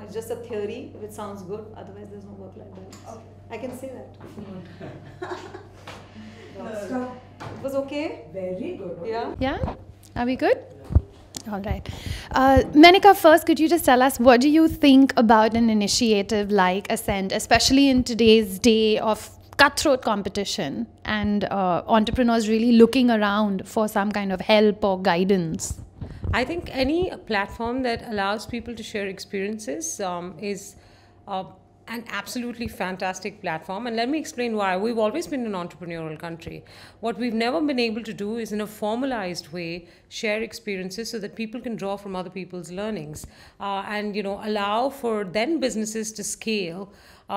it's just a theory which sounds good. Otherwise, there's no work-life balance. Okay. I can say that. It was okay? Very good. Yeah? Yeah? Are we good? All right. Menika, first, could you just tell us what do you think about an initiative like ASCENT, especially in today's day of cutthroat competition and entrepreneurs really looking around for some kind of help or guidance? I think any platform that allows people to share experiences is an absolutely fantastic platform, and let me explain why. We've always been an entrepreneurial country. What we've never been able to do is in a formalized way share experiences so that people can draw from other people's learnings and allow for then businesses to scale,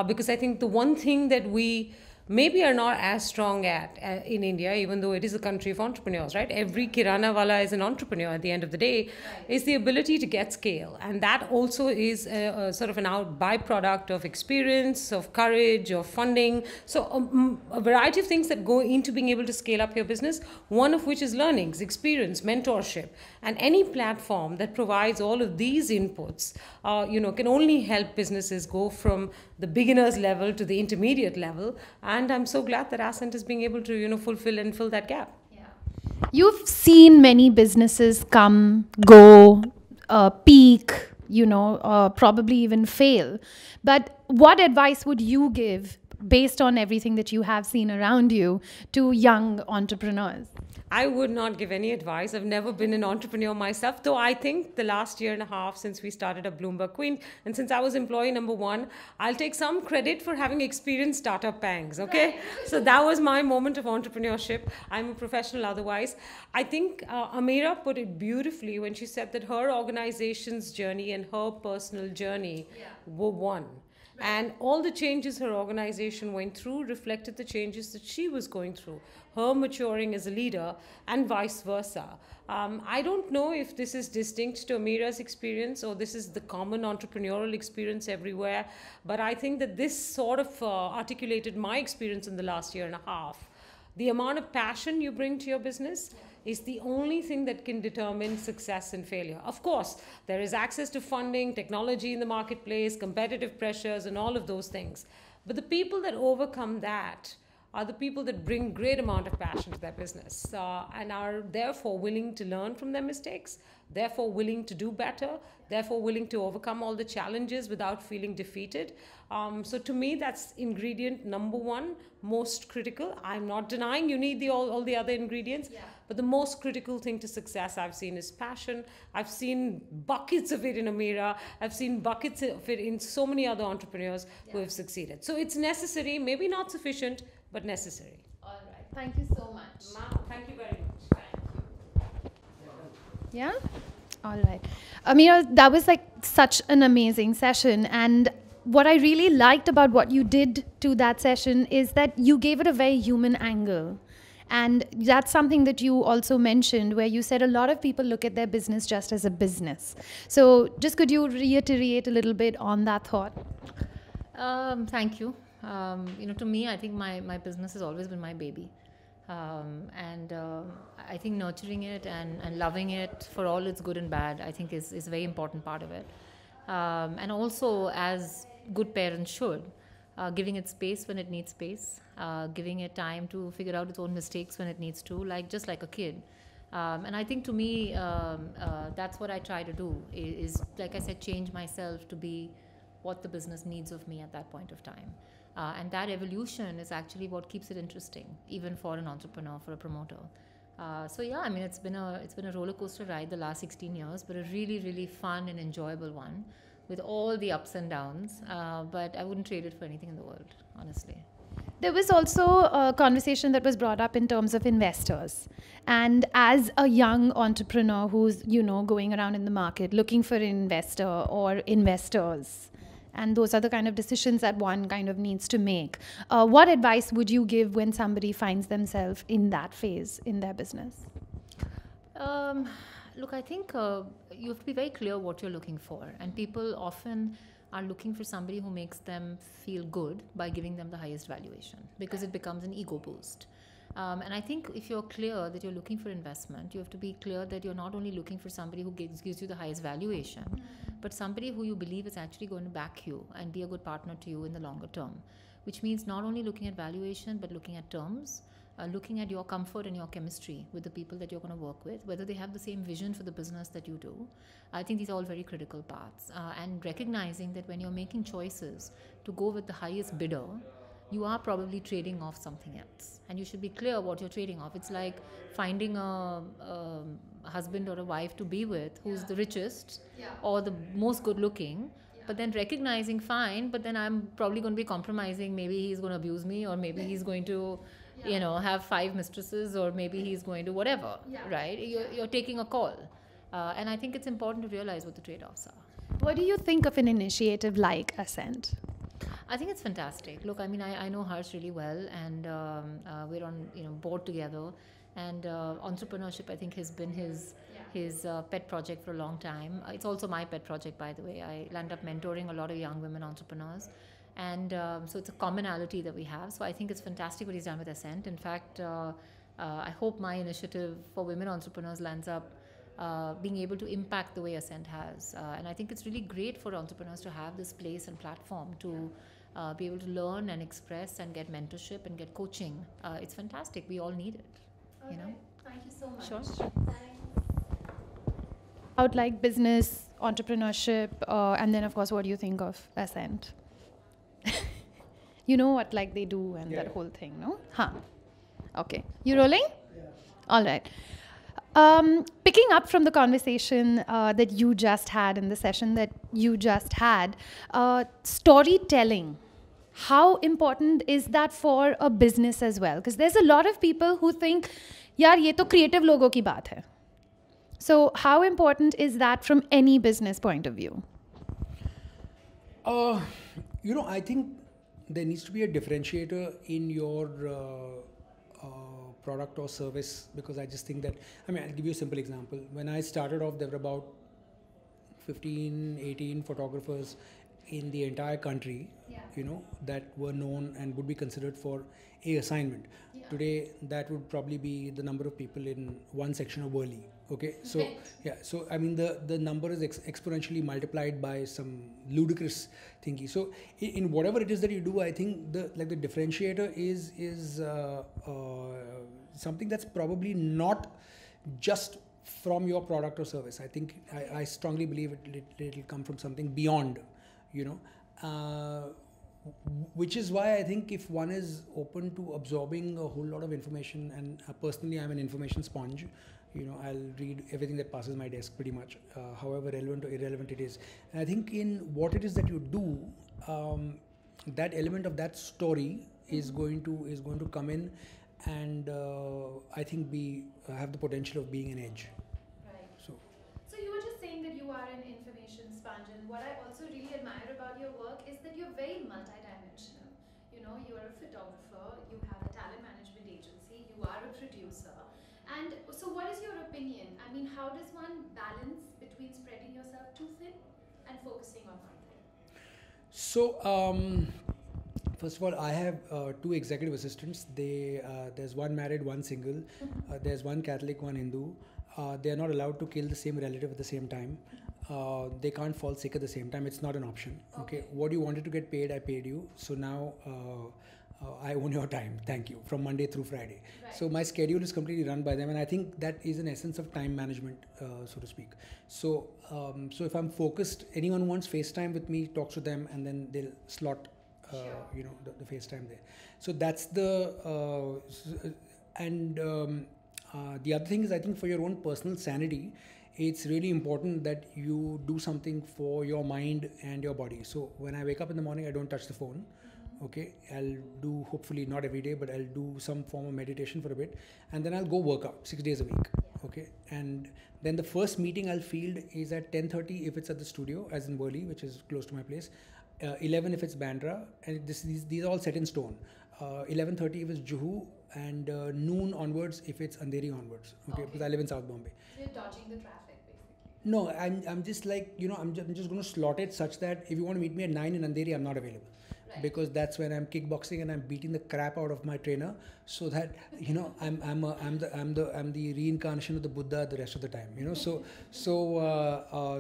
because I think the one thing that we maybe are not as strong at in India, even though it is a country of entrepreneurs, right? Every kirana wala is an entrepreneur at the end of the day, is the ability to get scale. And that also is a sort of an byproduct of experience, of courage, of funding. So a variety of things that go into being able to scale up your business, one of which is learnings, experience, mentorship. And any platform that provides all of these inputs, can only help businesses go from the beginner's level to the intermediate level. And I'm so glad that ASCENT is being able to, fulfill and fill that gap. Yeah. You've seen many businesses come, go, peak, probably even fail. But what advice would you give based on everything that you have seen around you to young entrepreneurs? I would not give any advice. I've never been an entrepreneur myself, though I think the last year and a half since we started at Bloomberg Queen, and since I was employee number 1, I'll take some credit for having experienced startup pangs, okay? Right. So that was my moment of entrepreneurship. I'm a professional otherwise. I think Ameera put it beautifully when she said that her organization's journey and her personal journey were one. And all the changes her organization went through reflected the changes that she was going through, her maturing as a leader and vice versa. I don't know if this is distinct to Ameera's experience or this is the common entrepreneurial experience everywhere, but I think that this sort of articulated my experience in the last year and a half. The amount of passion you bring to your business is the only thing that can determine success and failure. Of course, there is access to funding, technology in the marketplace, competitive pressures, and all of those things. But the people that overcome that are the people that bring great amount of passion to their business and are therefore willing to learn from their mistakes, therefore willing to do better, therefore willing to overcome all the challenges without feeling defeated. So to me, that's ingredient number 1, most critical. I'm not denying you need all the other ingredients, but the most critical thing to success I've seen is passion. I've seen buckets of it in Ameera. I've seen buckets of it in so many other entrepreneurs who have succeeded. So it's necessary, maybe not sufficient, but necessary. All right. Thank you so much. Ma, thank you very much. Yeah? All right. Ameera, that was like such an amazing session. And what I really liked about what you did to that session is that you gave it a very human angle. And that's something that you also mentioned where you said a lot of people look at their business just as a business. So just could you reiterate a little bit on that thought? Thank you. To me, I think my business has always been my baby. I think nurturing it and loving it for all its good and bad, I think is a very important part of it. And also, as good parents should, giving it space when it needs space, giving it time to figure out its own mistakes when it needs to, just like a kid. And I think to me, that's what I try to do, is like I said, change myself to be what the business needs of me at that point of time. And that evolution is actually what keeps it interesting, even for an entrepreneur, for a promoter. So yeah, I mean, it's been a roller coaster ride the last 16 years, but a really, really fun and enjoyable one with all the ups and downs. But I wouldn't trade it for anything in the world, honestly. There was also a conversation that was brought up in terms of investors. And as a young entrepreneur who's, going around in the market looking for an investor or investors, and those are the kind of decisions that one kind of needs to make. What advice would you give when somebody finds themselves in that phase in their business? Look, I think you have to be very clear what you're looking for. And people often are looking for somebody who makes them feel good by giving them the highest valuation, because it becomes an ego boost. And I think if you're clear that you're looking for investment, you have to be clear that you're not only looking for somebody who gives you the highest valuation, but somebody who you believe is actually going to back you and be a good partner to you in the longer term, which means not only looking at valuation, but looking at terms, looking at your comfort and your chemistry with the people that you're going to work with, whether they have the same vision for the business that you do. I think these are all very critical parts. And recognizing that when you're making choices to go with the highest bidder, you are probably trading off something else. And you should be clear what you're trading off. It's like finding a husband or a wife to be with who's the richest or the most good looking, but then recognizing, fine, but then I'm probably going to be compromising. Maybe he's going to abuse me, or maybe he's going to have 5 mistresses, or maybe he's going to whatever, right? You're taking a call. And I think it's important to realize what the trade-offs are. What do you think of an initiative like ASCENT? I think it's fantastic. Look, I mean, I know Harsh really well, and we're on board together. And entrepreneurship, I think, has been his pet project for a long time. It's also my pet project, by the way. I land up mentoring a lot of young women entrepreneurs. And so it's a commonality that we have. So I think it's fantastic what he's done with ASCENT. In fact, I hope my initiative for women entrepreneurs lands up being able to impact the way ASCENT has. And I think it's really great for entrepreneurs to have this place and platform to be able to learn and express and get mentorship and get coaching. It's fantastic. We all need it. Okay. Thank you so much. Sure. About like business, entrepreneurship, and then of course, what do you think of ASCENT? You know what like they do and that whole thing, no? Huh. Okay. You rolling? Yeah. All right. Picking up from the conversation that you just had in the session that you just had, storytelling. How important is that for a business as well? Because there's a lot of people who think, yaar, ye to creative logo ki baat hai. So how important is that from any business point of view? I think there needs to be a differentiator in your product or service, because I just think that, I'll give you a simple example. When I started off, there were about 15, 18 photographers in the entire country, that were known and would be considered for a assignment. Today, that would probably be the number of people in one section of Worli. Okay, so the number is exponentially multiplied by some ludicrous thingy. So in whatever it is that you do, I think the differentiator is something that's probably not just from your product or service. I think I strongly believe it'll come from something beyond, which is why I think if one is open to absorbing a whole lot of information, and personally I'm an information sponge, I'll read everything that passes my desk pretty much, however relevant or irrelevant it is. And I think in what it is that you do, that element of that story is going to come in, and I think have the potential of being an edge. Right. So you were just saying that you are an information sponge, and what I also really admire about your work is that you're very multidimensional. You're a photographer, you have a talent management agency, you are a producer. And so what is your opinion? I mean, how does one balance between spreading yourself too thin and focusing on one thing? So, first of all, I have 2 executive assistants. There's one married, one single. There's one Catholic, one Hindu. They are not allowed to kill the same relative at the same time. They can't fall sick at the same time. It's not an option. Okay. What you wanted to get paid, I paid you. So now I own your time. Thank you. From Monday through Friday. Right. So my schedule is completely run by them, and I think that is an essence of time management, so to speak. So if I'm focused, anyone who wants FaceTime with me talks to them, and then they'll slot the FaceTime there. So that's the the other thing is, I think for your own personal sanity, it's really important that you do something for your mind and your body. So when I wake up in the morning, I don't touch the phone. Okay, I'll do, hopefully not every day, but I'll do some form of meditation for a bit, and then I'll go work out 6 days a week. Okay, and then the first meeting I'll field is at 10:30 if it's at the studio, as in Worli, which is close to my place. 11 if it's Bandra, and these are all set in stone. 11:30 if it's Juhu, and noon onwards if it's Andheri onwards. Okay, because I live in South Bombay. So you're dodging the traffic, basically. No, I'm just like, I'm just going to slot it such that if you want to meet me at 9 in Andheri, I'm not available. Right. Because that's when I'm kickboxing and I'm beating the crap out of my trainer, so that I'm the reincarnation of the Buddha the rest of the time. So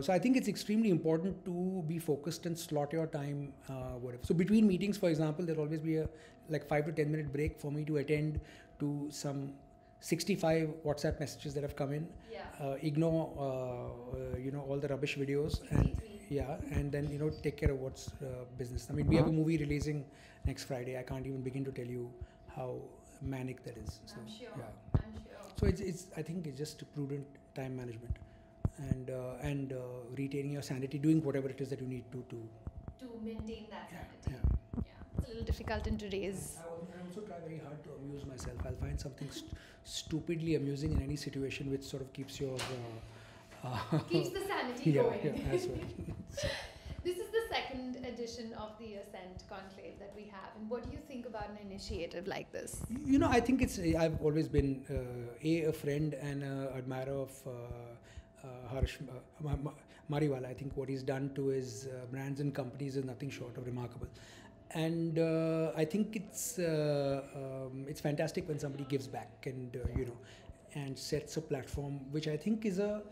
I think it's extremely important to be focused and slot your time, whatever. So between meetings, for example, there'll always be a 5 to 10 minute break for me to attend to some 65 WhatsApp messages that have come in. Ignore all the rubbish videos, and then take care of what's business. I mean, we have a movie releasing next Friday. I can't even begin to tell you how manic that is. So, I'm sure. Yeah. I'm sure. So I think it's just prudent time management, and retaining your sanity, doing whatever it is that you need to maintain that sanity. Yeah. It's a little difficult in today's. I also try very hard to amuse myself. I'll find something stupidly amusing in any situation, which sort of keeps your keeps the sanity going. Yeah, that's right. This is the second edition of the ASCENT Conclave that we have, and what do you think about an initiative like this? I think I've always been a friend and an admirer of Harsh Mariwala. I think what he's done to his brands and companies is nothing short of remarkable. And I think it's fantastic when somebody gives back and and sets a platform, which I think is a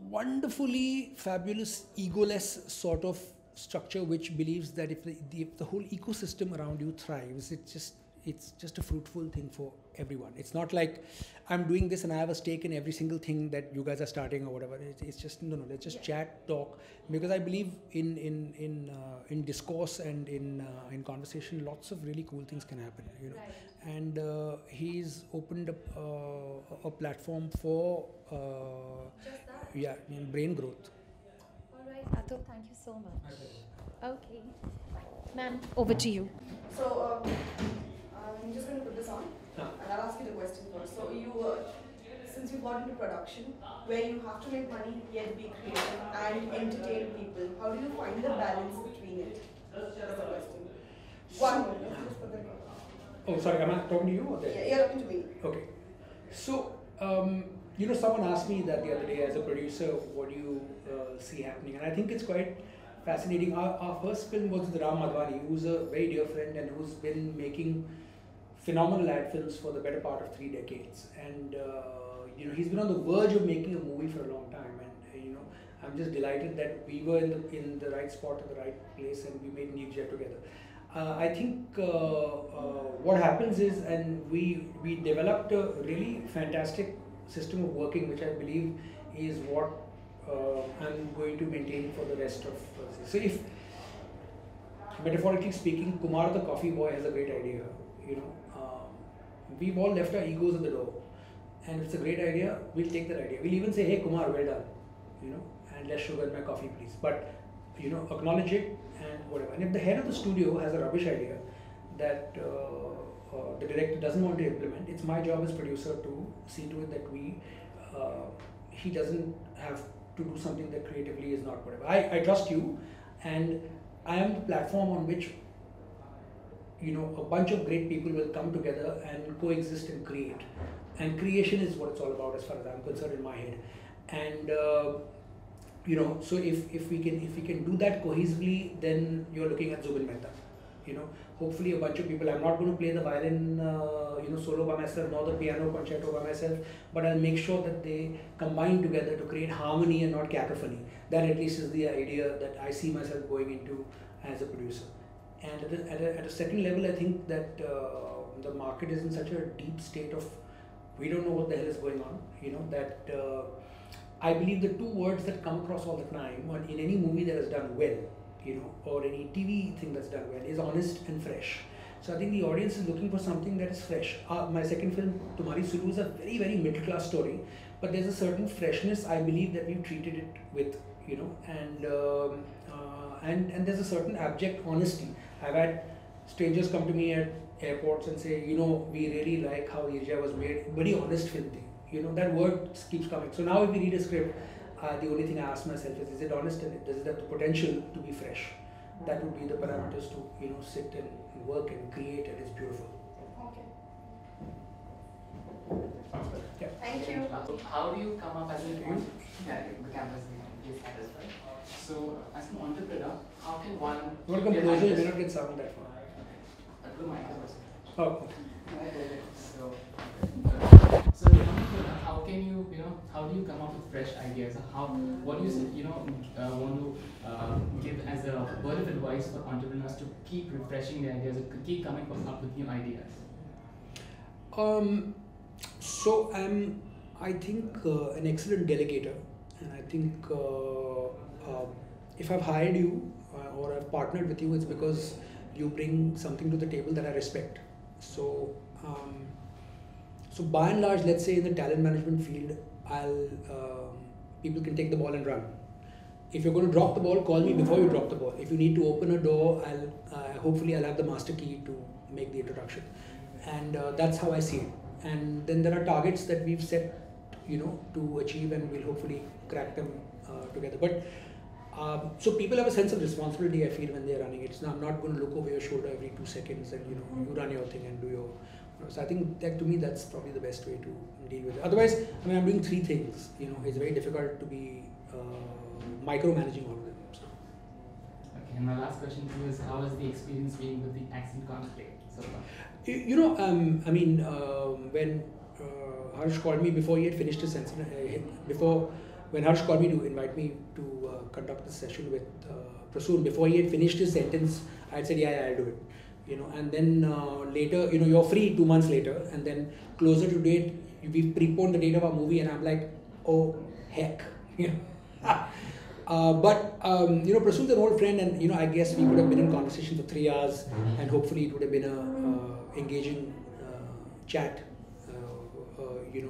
wonderfully fabulous, egoless sort of structure, which believes that if the whole ecosystem around you thrives, it's just a fruitful thing for everyone. It's not like I'm doing this and I have a stake in every single thing that you guys are starting or whatever. It's just no. Let's just chat, talk, because I believe in discourse and in conversation, lots of really cool things can happen. Right. And he's opened up a platform for brain growth. All right, Atul, thank you so much. Okay, ma'am, over to you. So I'm just going to put this on, and I'll ask you the question first. So since you got into production, where you have to make money yet be creative and entertain people, how do you find the balance between it? That's the question. One more. Just put that on. Oh, sorry, am I talking to you or Yeah, you're talking to me. Okay. So, someone asked me that the other day, as a producer, what do you see happening? And I think it's quite fascinating. Our first film was with Ram Madhwani, who's a very dear friend and who's been making phenomenal ad films for the better part of 3 decades. And, he's been on the verge of making a movie for a long time. And, I'm just delighted that we were in the right spot at the right place and we made Nirja together. I think what happens is, and we developed a really fantastic system of working, which I believe is what I'm going to maintain for the rest of. So, if metaphorically speaking, Kumar the coffee boy has a great idea, we've all left our egos at the door, and if it's a great idea, we'll take that idea. We'll even say, "Hey, Kumar, well done," and less sugar in my coffee, please. But acknowledge it and whatever. And if the head of the studio has a rubbish idea that the director doesn't want to implement, it's my job as producer to see to it that he doesn't have to do something that creatively is not whatever. I trust you, and I am the platform on which a bunch of great people will come together and coexist and create. And creation is what it's all about, as far as I'm concerned, in my head. And so if we can do that cohesively, then you're looking at Zubin Mehta. Hopefully a bunch of people. I'm not going to play the violin, solo by myself, nor the piano concerto by myself, but I'll make sure that they combine together to create harmony and not cacophony. That at least is the idea that I see myself going into as a producer. And at a second level, I think that the market is in such a deep state of, we don't know what the hell is going on. That I believe the two words that come across all the time in any movie that is done well, or any TV thing that's done well, is honest and fresh. So I think the audience is looking for something that is fresh. My second film, Tumhari Sulu, is a very, very middle class story, but there's a certain freshness I believe that we've treated it with, and there's a certain abject honesty. I've had strangers come to me at airports and say, we really like how Irja was made. Very honest film thing. That word keeps coming. So now if we read a script, the only thing I ask myself is it honest and does it have the potential to be fresh? That would be the parameters to sit and work and create, and it's beautiful. Okay. Yeah. Thank you. How do you come up as an entrepreneur? Yeah, the campus is that as well. So, as an entrepreneur, how can one? You want to come closer? You may not get sound that far. To the microphone. Oh. So how can you, how do you come up with fresh ideas? What do you, want to give as a word of advice for entrepreneurs to keep refreshing their ideas, to keep coming up with new ideas? So I'm, I think, an excellent delegator, and I think if I've hired you or I've partnered with you, it's because you bring something to the table that I respect. So. So by and large, let's say in the talent management field, people can take the ball and run. If you're going to drop the ball, call me before you drop the ball. If you need to open a door, hopefully I'll have the master key to make the introduction. And that's how I see it. And then there are targets that we've set, to achieve, and we'll hopefully crack them together. But so people have a sense of responsibility, I feel, when they're running it. So I'm not going to look over your shoulder every 2 seconds and you run your thing and do your. So I think that, to me, that's probably the best way to deal with it. Otherwise, I'm doing 3 things. It's very difficult to be micromanaging all of them. So. Okay, and my last question to you is, how has the experience been with the ASCENT Conclave so far? When Harsh called me before he had finished his sentence, when Harsh called me to invite me to conduct the session with Prasoon, before he had finished his sentence, I had said, yeah, I'll do it. And then later, you're free 2 months later, and then closer to date, we've preponed the date of our movie, and I'm like, oh, heck. But Prasoon's an old friend, and I guess we could have been in conversation for 3 hours, and hopefully it would have been a engaging chat,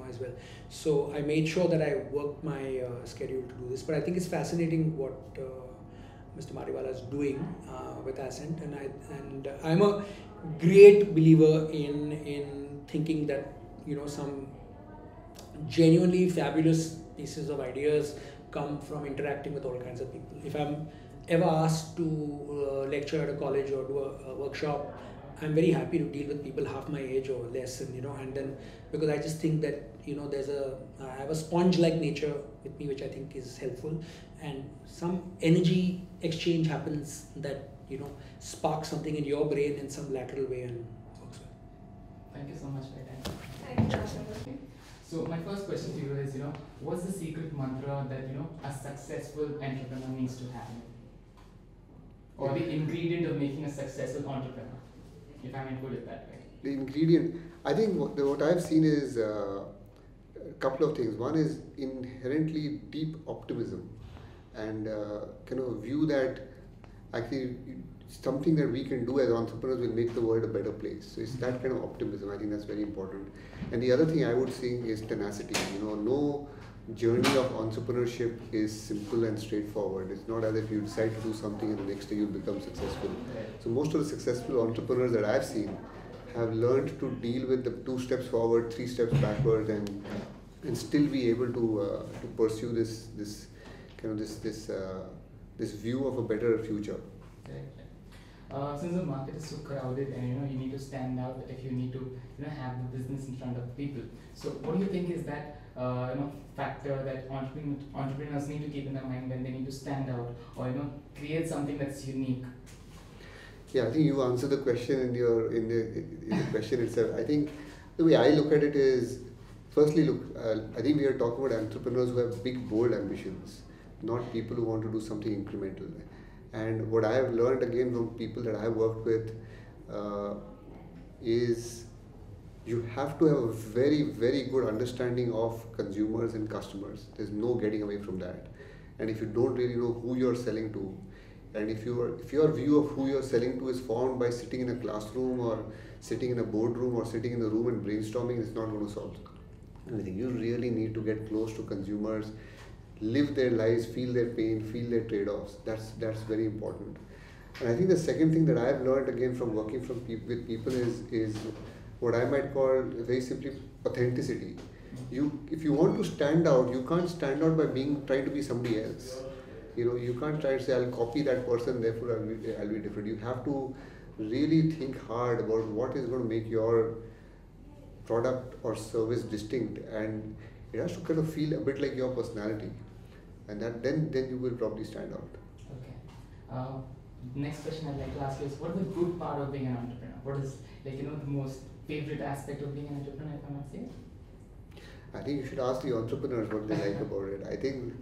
as well. So I made sure that I worked my schedule to do this. But I think it's fascinating what Mr. Mariwala is doing with ASCENT, and I'm a great believer in thinking that some genuinely fabulous pieces of ideas come from interacting with all kinds of people. If I'm ever asked to lecture at a college or do a workshop, I'm very happy to deal with people half my age or less, and then because I just think that I have a sponge-like nature with me, which I think is helpful, and some energy exchange happens that sparks something in your brain in some lateral way and works well. Thank you so much for your time. Thank you. So my first question to you is, what's the secret mantra that a successful entrepreneur needs to have, or the ingredient of making a successful entrepreneur, if I may put it that way? The ingredient, I think what I've seen is a couple of things. One is inherently deep optimism, and kind of a view that actually something that we can do as entrepreneurs will make the world a better place. So it's that kind of optimism. I think that's very important. And the other thing I would say is tenacity. No journey of entrepreneurship is simple and straightforward. It's not as if you decide to do something and the next day you'll become successful. So most of the successful entrepreneurs that I've seen have learned to deal with the 2 steps forward, 3 steps backward, and still be able to pursue this view of a better future. Since the market is so crowded and you need to stand out if you need to have the business in front of people. So what do you think is that factor that entrepreneurs need to keep in their mind when they need to stand out or create something that's unique? Yeah, I think you answered the question in the question itself. I think the way I look at it is, firstly, I think we are talking about entrepreneurs who have big, bold ambitions, not people who want to do something incremental. And what I have learned again from people that I have worked with is you have to have a very, very good understanding of consumers and customers. There's no getting away from that. And if you don't really know who you're selling to, and if your view of who you're selling to is formed by sitting in a classroom or sitting in a boardroom or sitting in a room and brainstorming, it's not going to solve anything. You really need to get close to consumers, live their lives, feel their pain, feel their trade-offs. That's very important. And I think the second thing that I have learned again from working with people is what I might call very simply authenticity. If you want to stand out, you can't stand out by trying to be somebody else. You can't try to say I'll copy that person, therefore I'll be different. You have to really think hard about what is going to make your product or service distinct, and it has to kind of feel a bit like your personality, and then you will probably stand out. Okay. Next question I'd like to ask you is, what is the good part of being an entrepreneur? What is the most favorite aspect of being an entrepreneur, if I might say? I think you should ask the entrepreneurs what they like about it. I think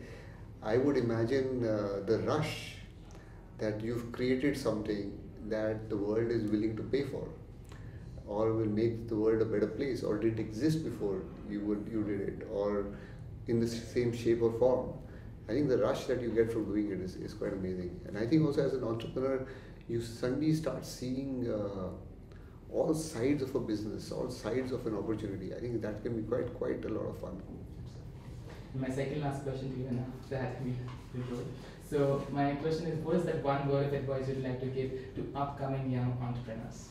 I would imagine the rush that you've created something that the world is willing to pay for, or will make the world a better place, or didn't exist before you did it, or in the same shape or form. I think the rush that you get from doing it is quite amazing. And I think also as an entrepreneur, you suddenly start seeing all sides of a business, all sides of an opportunity. I think that can be quite a lot of fun. My second last question to you, and after that we will. So my question is, what is that one word of advice you'd like to give to upcoming young entrepreneurs?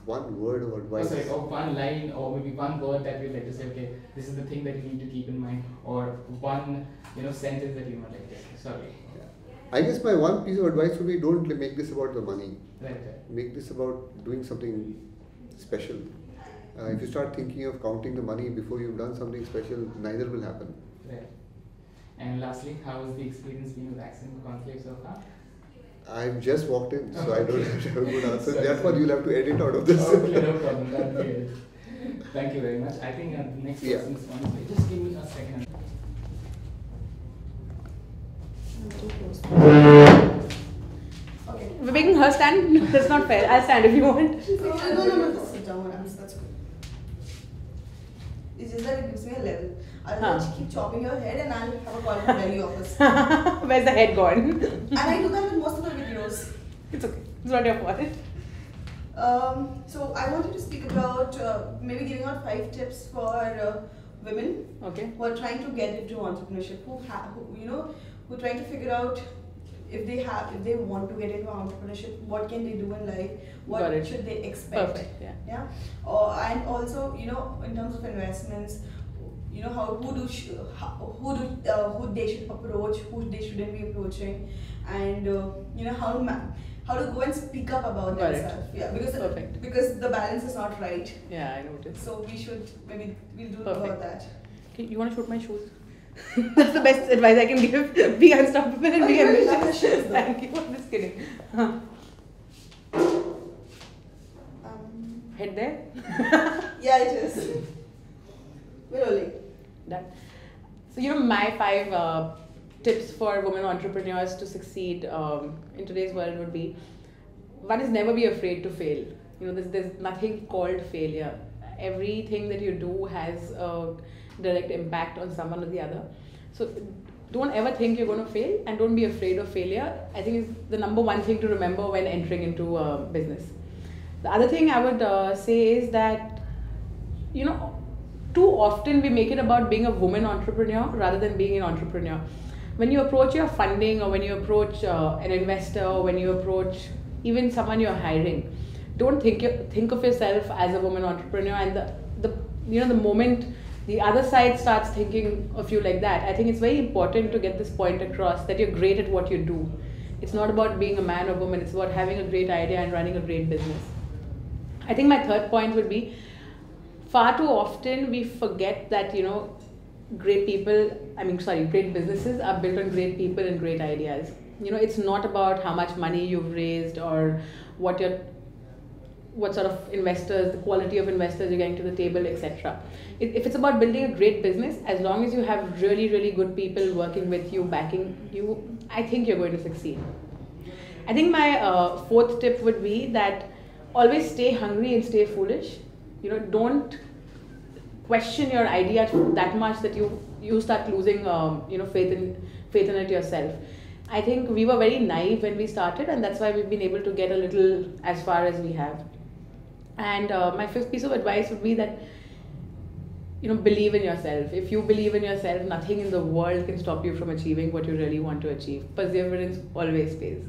One word of advice? Oh, sorry, or one line, or maybe one word that you'd like to say, okay, this is the thing that you need to keep in mind, or one sentence that you might like to say. Sorry. I guess my one piece of advice would be, don't make this about the money. Right. Make this about doing something special. If you start thinking of counting the money before you've done something special, neither will happen. Right. And lastly, how has the experience been with ASCENT Conclave so far? I've just walked in, so I don't have a good answer. That's what you'll have to edit out of this. Okay, no problem. That'll be it. Thank you very much. I think the next person's one. Just give me a second. Okay. We're making her stand? That's not fair. I'll stand if you want. No, just sit down. That's good. It's just that it gives me a level. Otherwise, you keep chopping your head and I'll have a call from Delhi office. Where's the head gone? And I do that with most of the videos. It's okay. It's not your fault. So I wanted to speak about maybe giving out 5 tips for women who are trying to get into entrepreneurship, who are trying to figure out if they want to get into entrepreneurship, what can they do in life, what should they expect. Perfect. Yeah. And also, in terms of investments, who they should approach, who they shouldn't be approaching, and how to go and speak up about themselves. Yeah, because the balance is not right. Yeah, I noticed. So we'll do about that. Okay, you want to shoot my shoes? That's the best advice I can give. Be unstoppable and be ambitious. Thank you. I'm just kidding. Head there? Yeah, it is. We're rolling. Done. So my 5 tips for women entrepreneurs to succeed in today's world would be: one is never be afraid to fail. There's nothing called failure. Everything that you do has a direct impact on someone or the other. So don't ever think you're going to fail, and don't be afraid of failure. I think is the number one thing to remember when entering into business. The other thing I would say is that, too often we make it about being a woman entrepreneur rather than being an entrepreneur. When you approach your funding, or when you approach an investor, or when you approach even someone you're hiring, don't think of yourself as a woman entrepreneur. And the moment the other side starts thinking of you like that, I think it's very important to get this point across that you're great at what you do. It's not about being a man or woman. It's about having a great idea and running a great business. I think my third point would be, far too often we forget that great businesses are built on great people and great ideas. It's not about how much money you've raised or what sort of investors, the quality of investors you're getting to the table, etc. If it's about building a great business, as long as you have really, really good people working with you, backing you, I think you're going to succeed. I think my 4th tip would be that always stay hungry and stay foolish. Don't question your idea that much that you start losing faith in it yourself. I think we were very naive when we started, and that's why we've been able to get a little as far as we have. And my 5th piece of advice would be that believe in yourself. If you believe in yourself, nothing in the world can stop you from achieving what you really want to achieve. Perseverance always pays.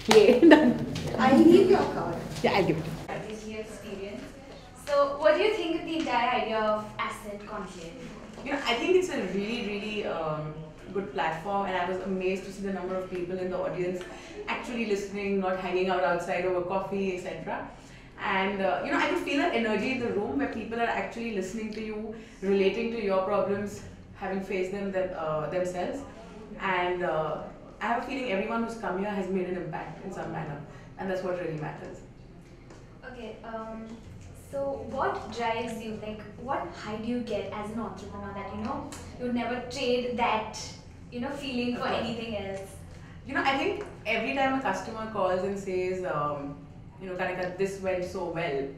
Yay, done. I need your card. Yeah, I'll give it to you. Is your experience. So, what do you think of the entire idea of ASCENT Conclave? I think it's a really good platform, and I was amazed to see the number of people in the audience actually listening, not hanging out outside over coffee, etc. And I could feel that energy in the room where people are actually listening to you, relating to your problems, having faced them themselves. And I have a feeling everyone who's come here has made an impact in some manner, and that's what really matters. Okay, so what drives you? Like, what high do you get as an entrepreneur that you would never trade that feeling for anything else? I think every time a customer calls and says, Kanika, this went so well,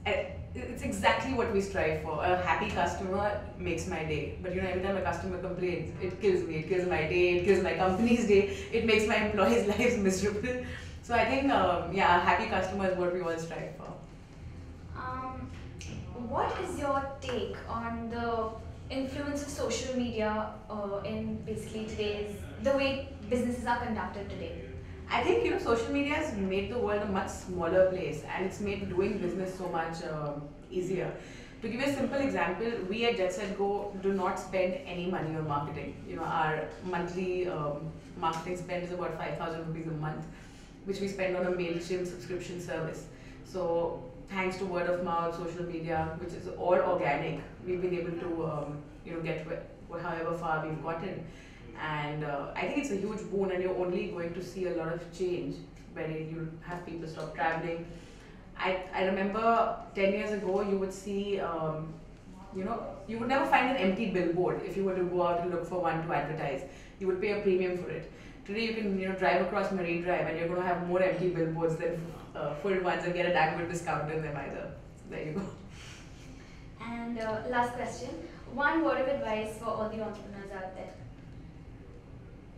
it's exactly what we strive for. A happy customer makes my day. But every time a customer complains, it kills me. It kills my day. It kills my company's day. It makes my employees' lives miserable. So I think, a happy customer is what we all strive for. What is your take on the influence of social media in basically the way businesses are conducted today? I think social media has made the world a much smaller place, and it's made doing business so much easier. To give you a simple example, we at Jet Set Go do not spend any money on marketing. Our monthly marketing spend is about 5,000 rupees a month, which we spend on a MailChimp subscription service. So thanks to word of mouth, social media, which is all organic, we've been able to get however far we've gotten. And I think it's a huge boon, and you're only going to see a lot of change when you have people stop traveling. I remember 10 years ago, you would see, you would never find an empty billboard if you were to go out and look for one to advertise. You would pay a premium for it. Today you can drive across Marine Drive and you're going to have more empty billboards than full ones and get a damn good discount in them either. So there you go. And last question, one word of advice for all the entrepreneurs out there.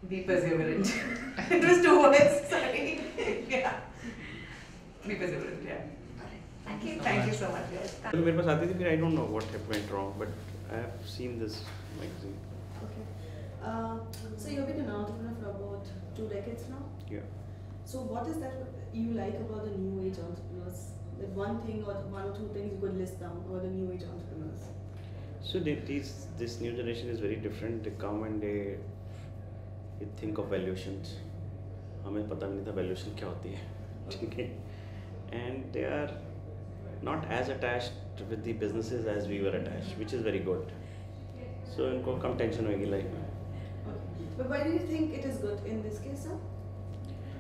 Be perseverant. It was 2 words, sorry. Yeah. Be perseverant, yeah. Thank you. Thank you so much, guys. I don't know what went wrong, but I have seen this magazine. Okay. So you've been an entrepreneur for about 2 decades now? Yeah. So what is that you like about the new age entrepreneurs? Like one thing or 1 or 2 things you could list down about the new age entrepreneurs? So this new generation is very different. They come and they think of valuations. हमें पता नहीं था valuation क्या होती है, ठीक है? And they are not as attached with the businesses as we were attached, which is very good. So इनको कम tension होगी life में. But why do you think it is good in this case, sir?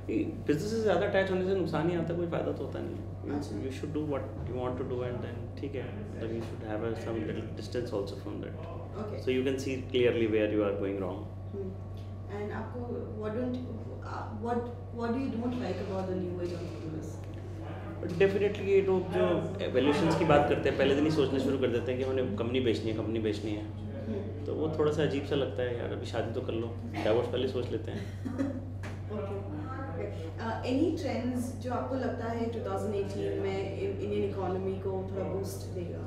Businesses से ज़्यादा attach होने से नुकसान ही आता, कोई फायदा तो होता नहीं. You should do what you want to do, and then ठीक है, but you should have some little distance also from that. Okay. So you can see clearly where you are going wrong. And what do you don't like about the new age entrepreneurs? Definitely लोग जो valuations की बात करते हैं पहले दिन ही सोचना शुरू कर देते हैं कि हमने कंपनी बेचनी है, तो वो थोड़ा सा अजीब सा लगता है यार, अभी शादी तो कर लो, डाइवोर्स पहले सोच लेते हैं. Any trends जो आपको लगता है 2018 में इंडियन इकोनॉमी को थोड़ा बूस्ट देगा?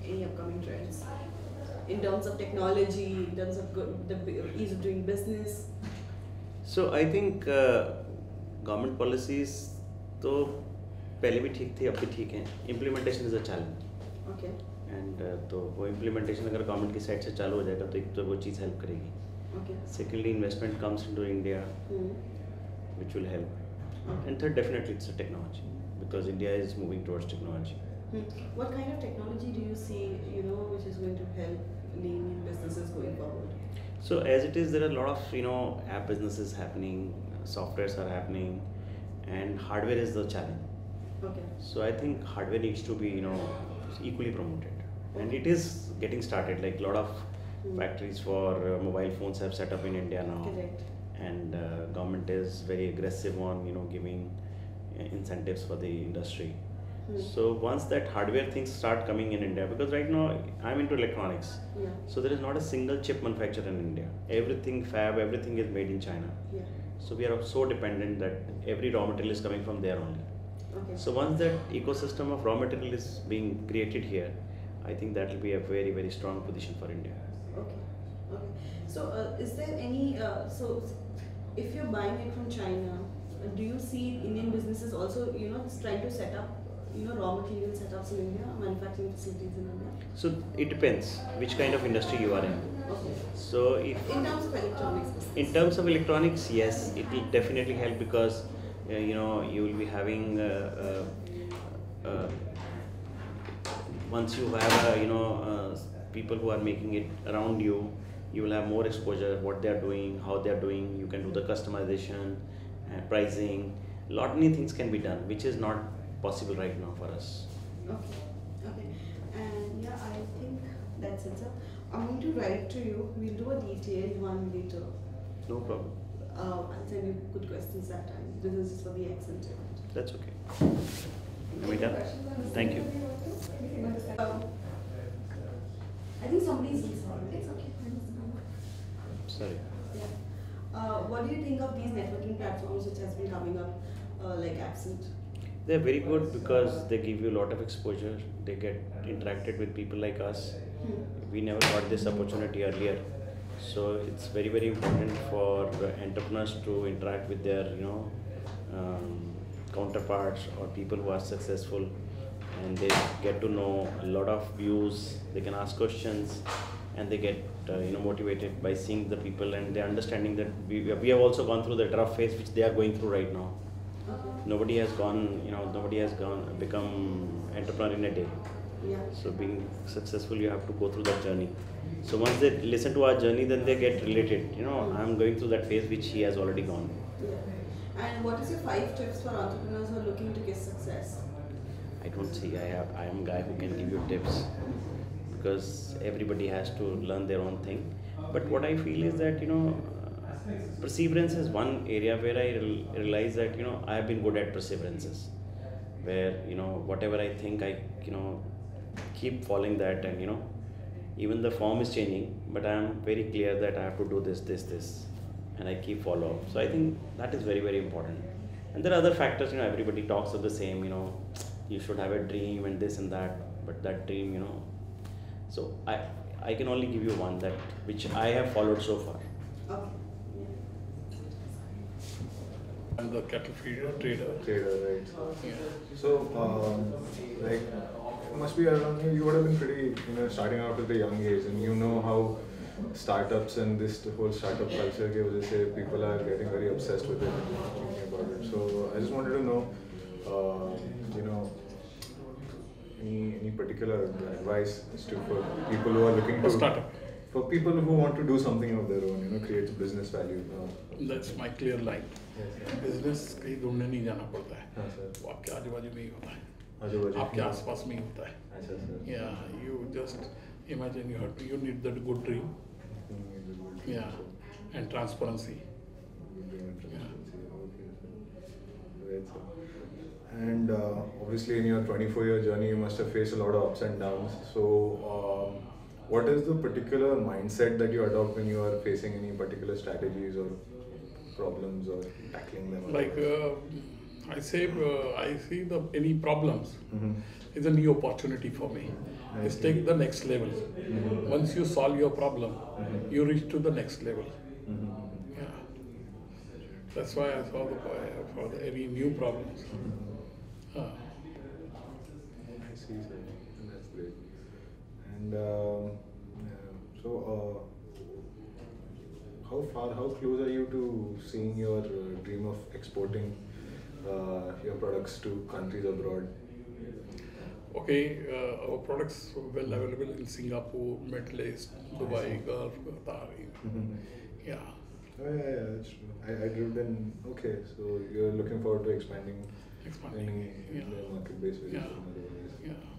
Any upcoming trends in terms of technology, in terms of the ease of doing business? So I think government policies तो पहले भी ठीक थी, अब भी ठीक हैं. Implementation is a challenge. Okay. And तो वो implementation अगर government की साइड से चालू हो जाएगा तो एक तो वो चीज़ help करेगी. Okay. Secondly, investment comes into India, which will help. And third, definitely it's a technology, because India is moving towards technology. What kind of technology do you see, which is going to help lean businesses going forward? So as it is, there are a lot of app businesses happening, softwares are happening, and hardware is the challenge. Okay. So I think hardware needs to be equally promoted, and it is getting started. Like a lot of factories for mobile phones have set up in India now. Correct. And government is very aggressive on giving incentives for the industry. So once that hardware things start coming in India, because right now I'm into electronics, so there is not a single chip manufacturer in India. Everything everything is made in China. Yeah. So we are so dependent that every raw material is coming from there only. Okay. So once that ecosystem of raw material is being created here, I think that will be a very, very strong position for India. Okay. Okay. So is there any if you're buying it from China, do you see Indian businesses also trying to set up raw material setups in India, manufacturing facilities in India? So it depends which kind of industry you are in. Okay. So if In terms of electronics business. in terms of electronics, yes, it will definitely help because you will be having once you have people who are making it around you, you will have more exposure what they are doing, how they are doing. You can do the customization, pricing. Lot many things can be done, which is not possible right now for us. Okay. Okay. And yeah, I think that's it, sir. I'm going to write to you. We'll do a detailed one later. No problem. I'll send you good questions that time. This is just for the ASCENT event. That's okay. Are we done? Thank you. I think somebody's inside. It's okay. Sorry. Yeah. What do you think of these networking platforms which has been coming up, like ASCENT? They're very good because they give you a lot of exposure. They get interacted with people like us. We never got this opportunity earlier. So it's very, very important for entrepreneurs to interact with their, counterparts or people who are successful, and they get to know a lot of views. They can ask questions, and they get motivated by seeing the people and they're understanding that we have also gone through the rough phase which they are going through right now. Nobody has become entrepreneur in a day. Yeah. So being successful, you have to go through that journey. So once they listen to our journey, then they get related. I'm going through that phase which he has already gone. Yeah. And what is your 5 tips for entrepreneurs who are looking to get success? I don't see. I am a guy who can give you tips because everybody has to learn their own thing. But what I feel is that perseverance is one area where I realize that I have been good at perseverances, where whatever I think I keep following that, and even the form is changing, but I am very clear that I have to do this, and I keep follow up. So I think that is very, very important. And there are other factors. Everybody talks of the same. You should have a dream and this and that, but that dream, So I can only give you one that which I have followed so far. Okay. I'm the cattle feeder trader. Right. Yeah. So, must be around you would have been pretty, starting out at a young age, and how startups and this whole startup culture, people are getting very obsessed with it and thinking about it. So, I just wanted to know, any particular advice for people who are looking to startup. For people who want to do something of their own, create a business value. That's my clear line. Business कहीं ढूंढने नहीं जाना पड़ता है, वो आपके आजू बाजू में ही होता है, आपके आसपास में ही होता है. Yeah, you just imagine you need that good dream. Yeah, and transparency. And obviously in your 24-year journey you must have faced a lot of ups and downs. So what is the particular mindset that you adopt when you are facing any particular strategies or problems or tackling them? Like I say, I see any problems is a new opportunity for me. It's take the next level. Once you solve your problem, you reach to the next level. Yeah. That's why I saw for any new problems. I see, sir. That's great. And so, how close are you to seeing your dream of exporting your products to countries abroad? Okay, our products are well available in Singapore, Middle East, Dubai, Gulf, Qatar. Yeah. Oh, yeah, that's true. I drove in. Okay, so you're looking forward to expanding in the market base. Yeah,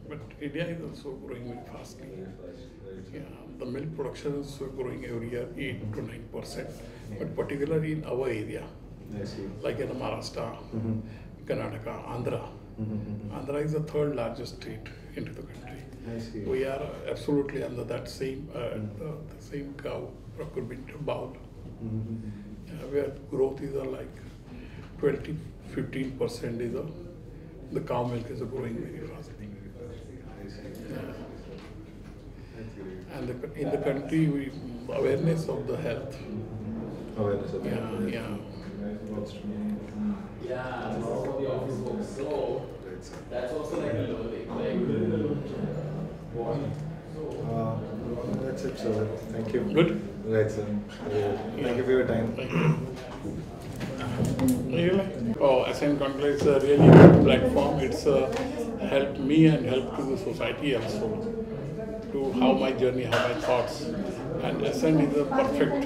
but India is also growing very fastly. Yeah, the milk production is growing every year 8 to 9%, but particularly in our area, like in Maharashtra, Karnataka, Andhra. Andhra is the 3rd largest state into the country. We are absolutely under that same the same cow procurement bowl, where growth is like 12 to 15% is The cow milk is growing very fast. And in the country, awareness of the health. Awareness of health. Yeah. That's also like a learning. That's it, sir. Thank you. Good. Right, sir. Thank you for your time. Thank you. Really? Oh, ASCENT Conclave is a really good platform. It's helped me and helped to the society also, to how my journey, how my thoughts. And ASCENT is a perfect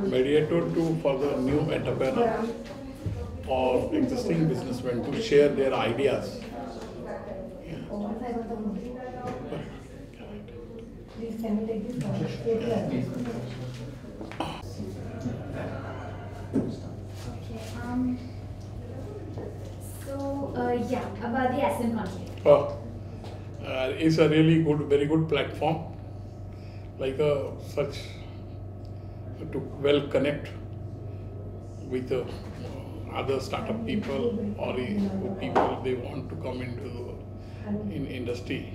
mediator for the new entrepreneur or existing businessmen to share their ideas. Please, can we take this one? Yeah, about the ASCENT Conclave. It's a really good, very good platform, like such to well connect with other startup people or people they want to come into in industry.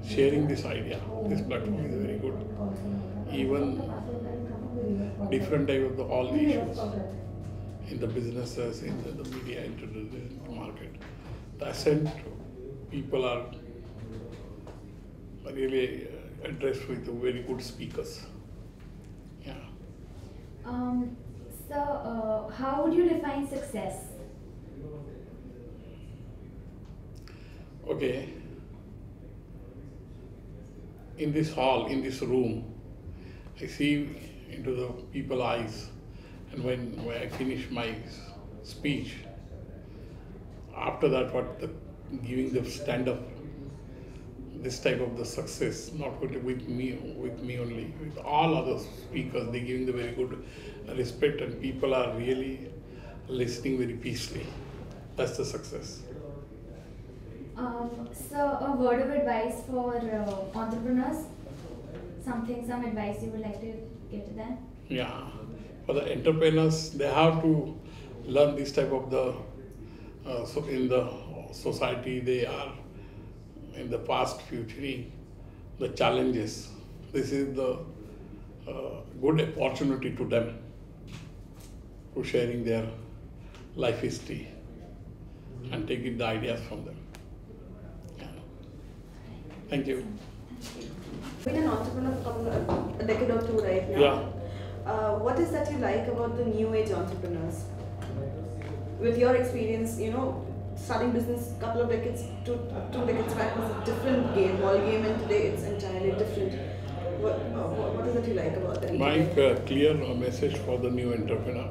Sharing this idea, this platform is very good. Even different type of all the issues in the businesses, in the media, into the market. The ASCENT people are really addressed with very good speakers. Yeah. So, how would you define success? Okay. In this hall, in this room, I see into the people's eyes, and when I finish my speech, after that, giving the stand-up, this type of the success, not with me only, with all other speakers, they giving the very good respect, and people are really listening very peacefully. That's the success. So, a word of advice for entrepreneurs? Some advice you would like to give to them? Yeah, for the entrepreneurs, they have to learn this type of the, so in the society they are in the past future, the challenges. This is the good opportunity to them to sharing their life history and taking the ideas from them. Yeah. Thank you. Been an entrepreneur for a decade or two right now. Yeah. What is that you like about the new age entrepreneurs? With your experience, starting business a couple of decades, two decades back was a different ball game, and today it's entirely different. What is that you like about that? My clear message for the new entrepreneur,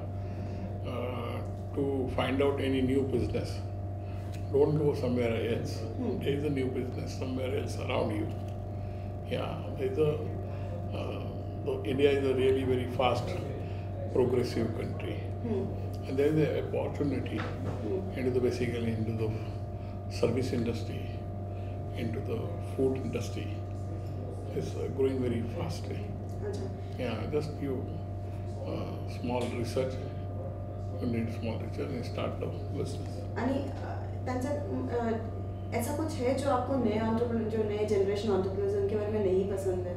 to find out any new business. Don't go somewhere else. There is a new business somewhere else around you. Yeah, India is a really very fast, progressive country. And there is an opportunity basically into the service industry, into the food industry. It's growing very fastly. Yeah, just you small research. You need small research and start the business. ऐसा कुछ है जो आपको नए entrepreneur, जो नए generation entrepreneurs उनके बारे में नहीं पसंद है,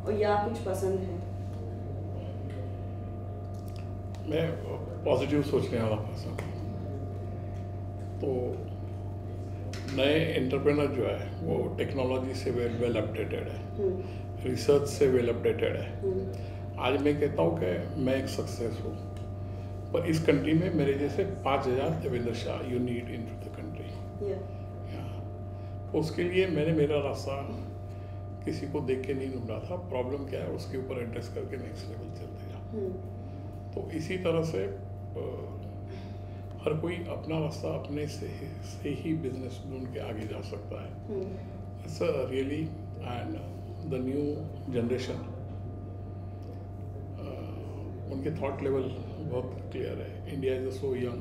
और या कुछ पसंद है? मैं पॉजिटिव सोचने वाला पर्सन, तो नए एंटरप्रेन्योर जो है वो टेक्नोलॉजी से वेल अपडेटेड है, रिसर्च से वेल अपडेटेड है। आज मैं कहता हूँ कि मैं एक सक्सेस हूँ, पर इस कंट्री में मेरे जैसे 5000 Devendra Shah you need in the country. उसके लिए मैंने मेरा रास्ता किसी को देख के नहीं ढूंढा था, प्रॉब्लम क्या है उसके ऊपर एड्रेस करके नेक्स्ट लेवल चलते जाओ। तो इसी तरह से हर कोई अपना रास्ता अपने से ही बिजनेस ढूंढ के आगे जा सकता है। It's really and the new generation, उनके थॉट लेवल बहुत क्लियर है। India is so young,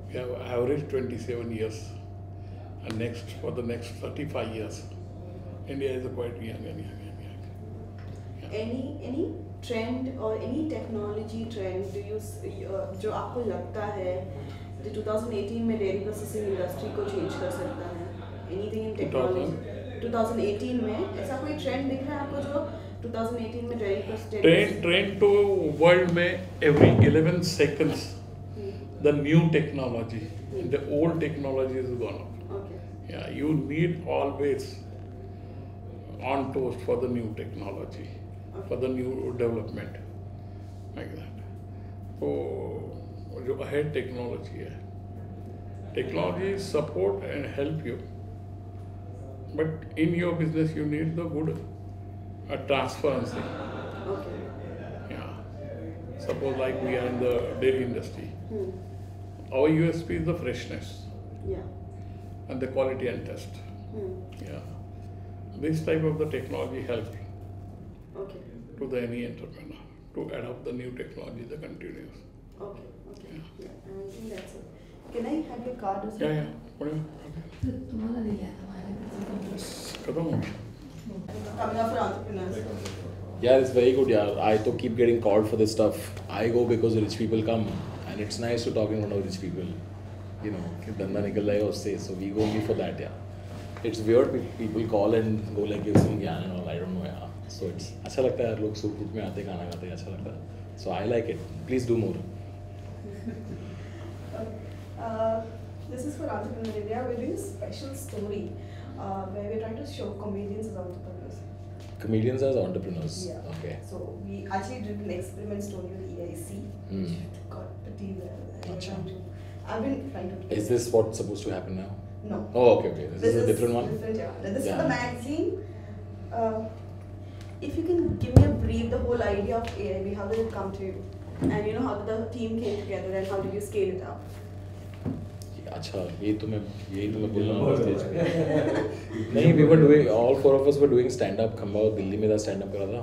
we have average 27 years, and for the next 35 years, India is quite young and young. Any trend or any technology trend do you जो आपको लगता है जो 2018 में dairy processing industry को change कर सकता है? एनीथिंग इन टेक्नोलॉजी 2018 में ऐसा कोई ट्रेंड दिख रहा है आपको जो 2018 में डेयरी प्रोसेसिंग ट्रेंड तो वर्ल्ड में every 11 seconds the new technology, the old technology is gone up. Okay. Yeah, you need always on toast for the new technology, for the new development, like that. So जो ahead technology है, technology support and help you, but in your business you need the good transparency. Okay. Yeah. Suppose like we are in the dairy industry. Our USP is the freshness. Yeah. And the quality and test. Yeah. This type of the technology helps Okay. to the any entrepreneur to adopt the new technology, the continuous. Okay. Okay. Yeah. I think that's it. Can I have your card as Yeah, well? yeah. Coming up for entrepreneurs. Yeah, it's very good. Yeah, I to keep getting called for this stuff. I go because rich people come, and it's nice to talk in front of rich people. You know, कि धंधा निकल जाएगा उससे. So we go only for that. Yeah, it's weird. People call and go like this and ज्ञान and all. I don't know. Yeah, so it's अच्छा लगता है यार लोग सूट बूट में आते खाना खाते अच्छा लगता है. So I like it. Please do more. This is for Entrepreneur India. We're doing a special story where we're trying to show comedians as entrepreneurs. Comedians as entrepreneurs. Yeah. Okay. So we actually did an experiment story with EIC, which got pretty well. I've been trying to. Is this what's supposed to happen now? No. Oh, okay, okay. This is a different one? Different, yeah. This Yeah. is the magazine. If you can give me a brief, the whole idea of AIB, how did it come to you? And you know, how did the team came together and how did you scale it up? अच्छा यही तो मैं बोलना था stage पे. नहीं, we were doing, all four of us were doing stand up. खम्बा दिल्ली में था stand up करा था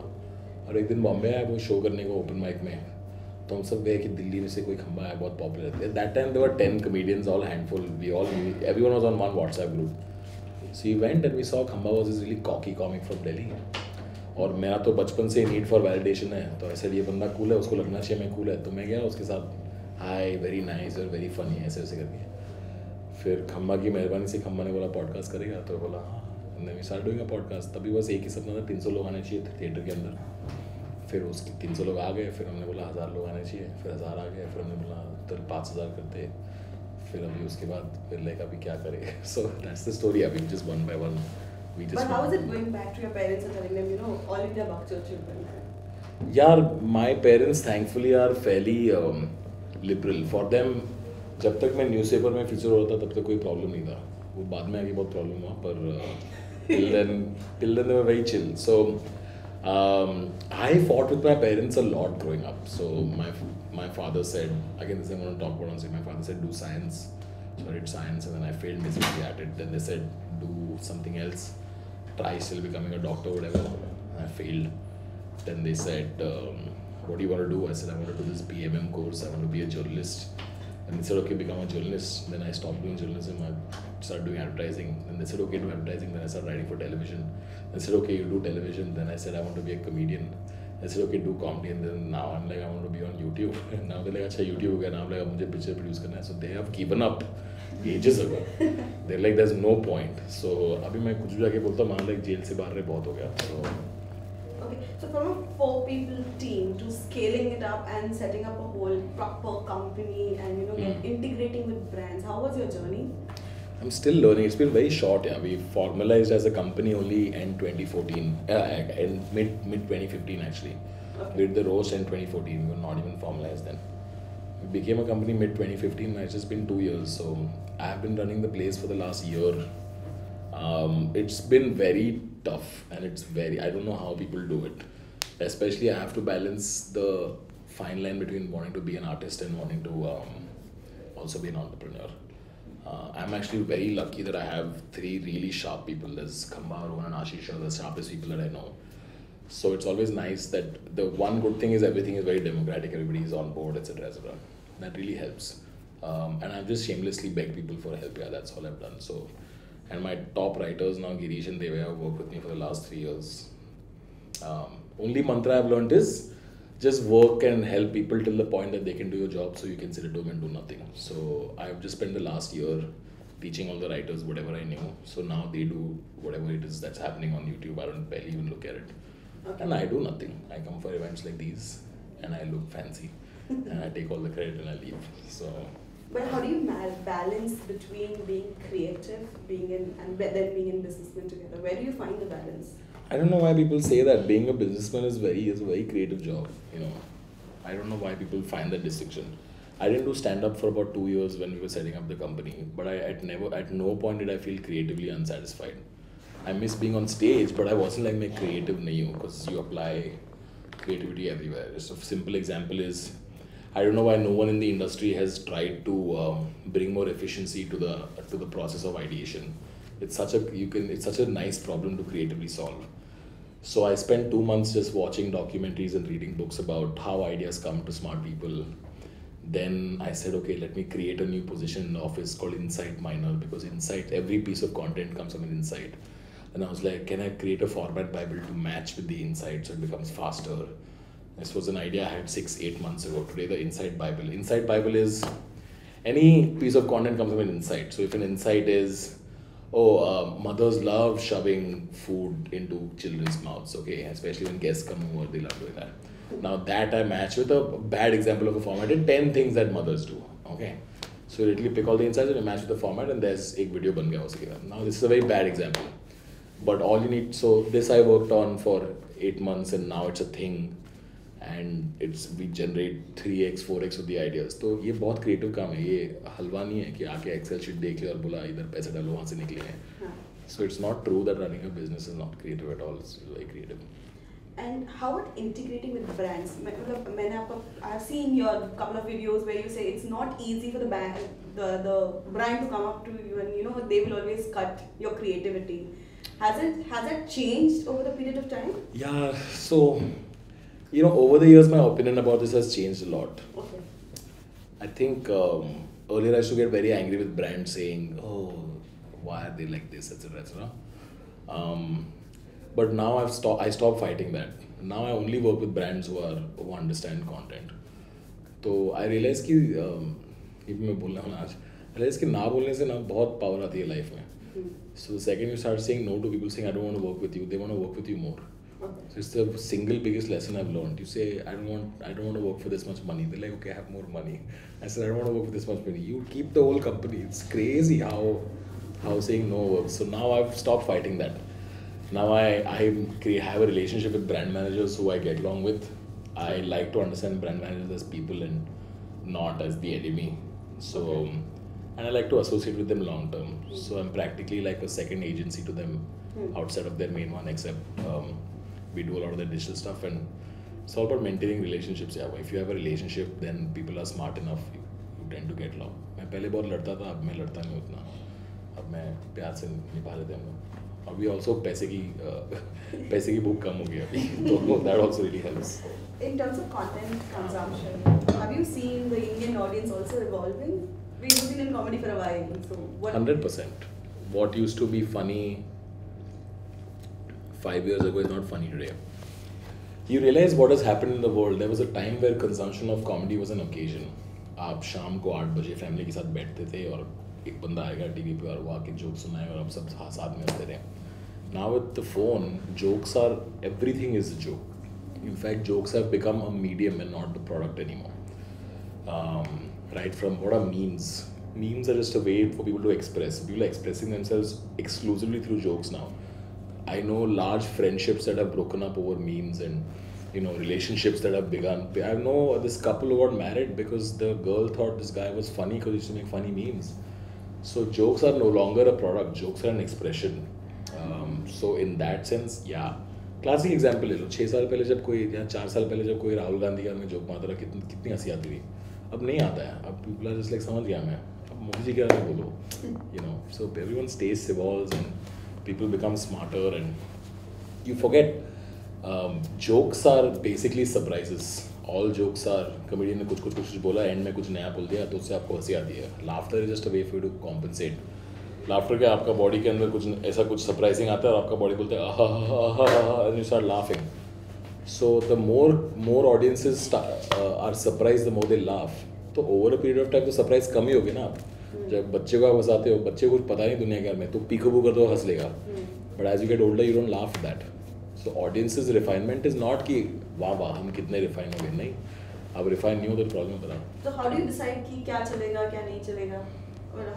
और एक दिन बॉम्बे आया वो शो करने को ओपन माइक में. तो हम सब गए कि दिल्ली में से कोई खम्बा है बहुत पॉपुलर है. That time there were 10 comedians, all handful. Everyone was on one WhatsApp group. So we went and we saw खम्बा was this really cocky comic from Delhi. और मेरा तो बचपन से नीड फॉर वैलिडेशन है तो ऐसे ये बंदा कूल है उसको लगना चाहिए मैं कूल है. तो मैं गया उसके साथ हाय वेरी नाइस और वेरी फनी ऐसे वैसे करके. फिर खम्बा की मेहरबानी से खम्बा ने बोला पॉडकास्ट करेगा तो बोला हाँ. मैं स्टार्ट डूइंग अ पॉडकास्ट. तभी बस एक ही सपना था 300 लोग आने चाहिए थिएटर के अंदर. फिर उसके 300 लोग आ गए. फिर हमने बोला 1000 लोग आने चाहिए. फिर 1000 आ गए. फिर हमने बोला तो 5000 करते. फिर अभी उसके बाद फिर लेगा अभी क्या करे. So that's the story. अभी just one by one we just. But how is it going back to your parents and telling them, you know, all India Bhakti children? यार my parents thankfully are fairly liberal. For them जब तक मैं newspaper में feature हो रहा था तब तक कोई प्रॉब्लम नहीं था. वो बाद में आके बहुत प्रॉब्लम हुआ पर till then they were very chill. So I fought with my parents a lot growing up. So my father said, again this I'm going to talk about on stage. My father said do science. So I did science and then I failed miserably at it. Then they said do something else. Try still becoming a doctor or whatever. I failed. Then they said, what do you want to do? I said, I want to do this BMM course. I want to be a journalist. And they said, okay, become a journalist. Then I stopped doing journalism. I started doing advertising. Then they said, okay, do advertising. Then I started writing for television. They said, okay, you do television. Then I said, I want to be a comedian. I said, okay, do comedy. And then now I'm like, I want to be on YouTube. And now they're like, अच्छा YouTube हो गया. Now I'm like, मुझे picture produce करना है. So they have given up ages ago. They're like, there's no point. So अभी मैं कुछ भी जाके बोलता हूँ, like जेल से बाहर रहे बहुत हो गया. So. Okay, so from a 4-people team to scaling it up and setting up a whole proper company and you know integrating with brands, how was your journey? I'm still learning. It's been very short. Yeah, we formalized as a company only in 2014, in mid 2015 actually. Okay. We did the roast in 2014. We were not even formalized then. We became a company mid 2015. It's just been 2 years. So I have been running the place for the last year. It's been very tough and it's very, I don't know how people do it. Especially I have to balance the fine line between wanting to be an artist and wanting to also be an entrepreneur. I'm actually very lucky that I have 3 really sharp people. There's Khamba, Rohan and Ashish are the sharpest people that I know. So it's always nice that the one good thing is everything is very democratic, everybody is on board, etc. etc. That really helps. And I've just shamelessly begged people for help. Yeah, that's all I've done. So, and my top writers now, Girish and Devaya, have worked with me for the last 3 years. Only mantra I've learned is just work and help people till the point that they can do your job, so you can sit at home and do nothing. So I've just spent the last year teaching all the writers whatever I knew. So now they do whatever it is that's happening on YouTube. I don't barely even look at it. Okay. And I do nothing. I come for events like these and I look fancy and I take all the credit and I leave. So. But how do you balance between being creative, and then being in businessman together? Where do you find the balance? I don't know why people say that being a businessman is a very creative job. You know, I don't know why people find that distinction. I didn't do stand up for about 2 years when we were setting up the company, but at no point did I feel creatively unsatisfied. I miss being on stage, but I wasn't like my creative nayu, because you apply creativity everywhere. Just a simple example is, I don't know why no one in the industry has tried to bring more efficiency to the process of ideation. It's such a nice problem to creatively solve. So I spent 2 months just watching documentaries and reading books about how ideas come to smart people. Then I said, okay, let me create a new position in the office called Insight Miner, because every piece of content comes from an insight. And I was like, can I create a format Bible to match with the insight so it becomes faster? This was an idea I had 6-8 months ago. Today, the Insight Bible. Insight Bible is any piece of content comes from an insight. So if an insight is, mothers love shoving food into children's mouths, okay, especially when guests come over, they love doing that. Now that I match with a bad example of a format, 10 things that mothers do, okay. So you literally pick all the insights and you match with the format, and there's a video ban gaya uske. Now this is a very bad example, but all you need, so this I worked on for 8 months and now it's a thing. And we generate 3x 4x of the ideas. तो ये बहुत creative काम है. ये हलवा नहीं है कि आके Excel sheet देख ले और बोला इधर पैसे डालो वहाँ से निकले हैं. So it's not true that running a business is not creative at all. It's very creative. And how about integrating with brands? I've seen your couple of videos where you say it's not easy for the brand to come up to you, and they will always cut your creativity. Has it changed over the period of time? Yeah. So. Over the years, my opinion about this has changed a lot. Okay. I think earlier I used to get very angry with brands saying, "Oh, why are they like this, etc., etc." But now I stopped fighting that. Now I only work with brands who understand content. So I realized कि मैं बोलना हूँ आज, realized कि ना बोलने से ना बहुत power आती है life में. So the second you start saying no to people saying I don't want to work with you, they want to work with you more. So it's the single biggest lesson I've learned. You say, I don't want to work for this much money. They're like, okay, I have more money. I said, I don't want to work for this much money. You keep the whole company. It's crazy how saying no works. So now I've stopped fighting that. Now I have a relationship with brand managers who I get along with. I like to understand brand managers as people and not as the enemy. So, and I like to associate with them long term. So I'm practically like a second agency to them outside of their main one, except we do a lot of the digital stuff, and it's all about maintaining relationships. Yeah, if you have a relationship, then people are smart enough. You tend to get along. मैं पहले बहुत लड़ता था, अब मैं लड़ता नहीं उतना. अब मैं प्यार से निभा लेते हैं हम लोग. अभी also पैसे की भूख कम हो गई अभी. तो that also really helps. In terms of content consumption, have you seen the Indian audience also evolving? We've been in comedy for a while, so what? 100%. What used to be funny 5 years ago is not funny today. You realize what has happened in the world. There was a time where consumption of comedy was an occasion. आप शाम को 8 बजे family के साथ बैठते थे और एक बंदा आएगा टीवी पे और वो आके जोक सुनाए और आप सब साथ में हंसते रहे. Now with the phone, everything is a joke. In fact, jokes have become a medium and not the product anymore. Right from what are memes? Memes are just a way for people to express. People are expressing themselves exclusively through jokes now. I know large friendships that have broken up over memes, and relationships that have begun. I know this couple who got married because the girl thought this guy was funny because he used to make funny memes. So jokes are no longer a product. Jokes are an expression. So in that sense, yeah. Classic example ले लो. 6 साल पहले जब कोई या 4 साल पहले जब कोई राहुल गांधी का जोक मारता था, कितनी हंसी आती थी. अब नहीं आता है. अब people are just like समझ गया मैं. अब मोदी जी क्या बोलो. So everyone's taste evolves and people become smarter, and you forget jokes are basically surprises. All jokes are comedian ने कुछ बोला, end में कुछ नया बोल दिया तो उससे आपको हंसी आती है. Laughter is just a way for you to compensate. Laughter के आपका body के अंदर कुछ surprising आता है और आपका body बोलता है and you start laughing. So the more audiences are surprised, the more they laugh. तो over a period of time तो surprise कम ही होगी ना आप. जब बच्चे को आप हंसाते हो, बच्चे को कुछ पता नहीं दुनिया के बारे में, तो पीकबू कर दो हंस लेगा. But as you get older, you don't laugh at that. So audience's refinement is not कि वाह वाह हम कितने refine हो गए, नहीं. अब refine नहीं हो तो problem होता है. So how do you decide कि क्या चलेगा क्या नहीं चलेगा? I mean,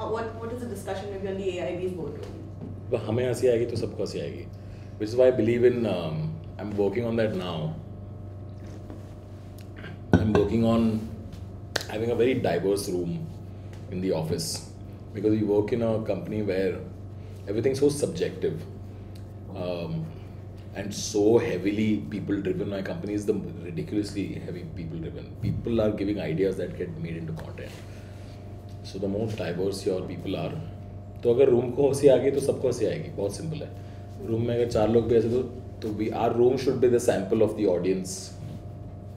what is the discussion maybe on the AIB's boardroom? तो हमें हंसी आएगी तो सबको हंसी आएगी. Which is why I believe in. I'm working on that now. I'm working on having a very diverse room in the office, because we work in a company where everything's so subjective and so heavily people driven. My company is the ridiculously heavy people driven. People are giving ideas that get made into content. So the more diverse your people are, तो अगर room को हंसी आ गई तो सबको हंसी आएगी. बहुत सिंपल है. रूम में अगर 4 लोग भी ऐसे तो our room should be the sample of the audience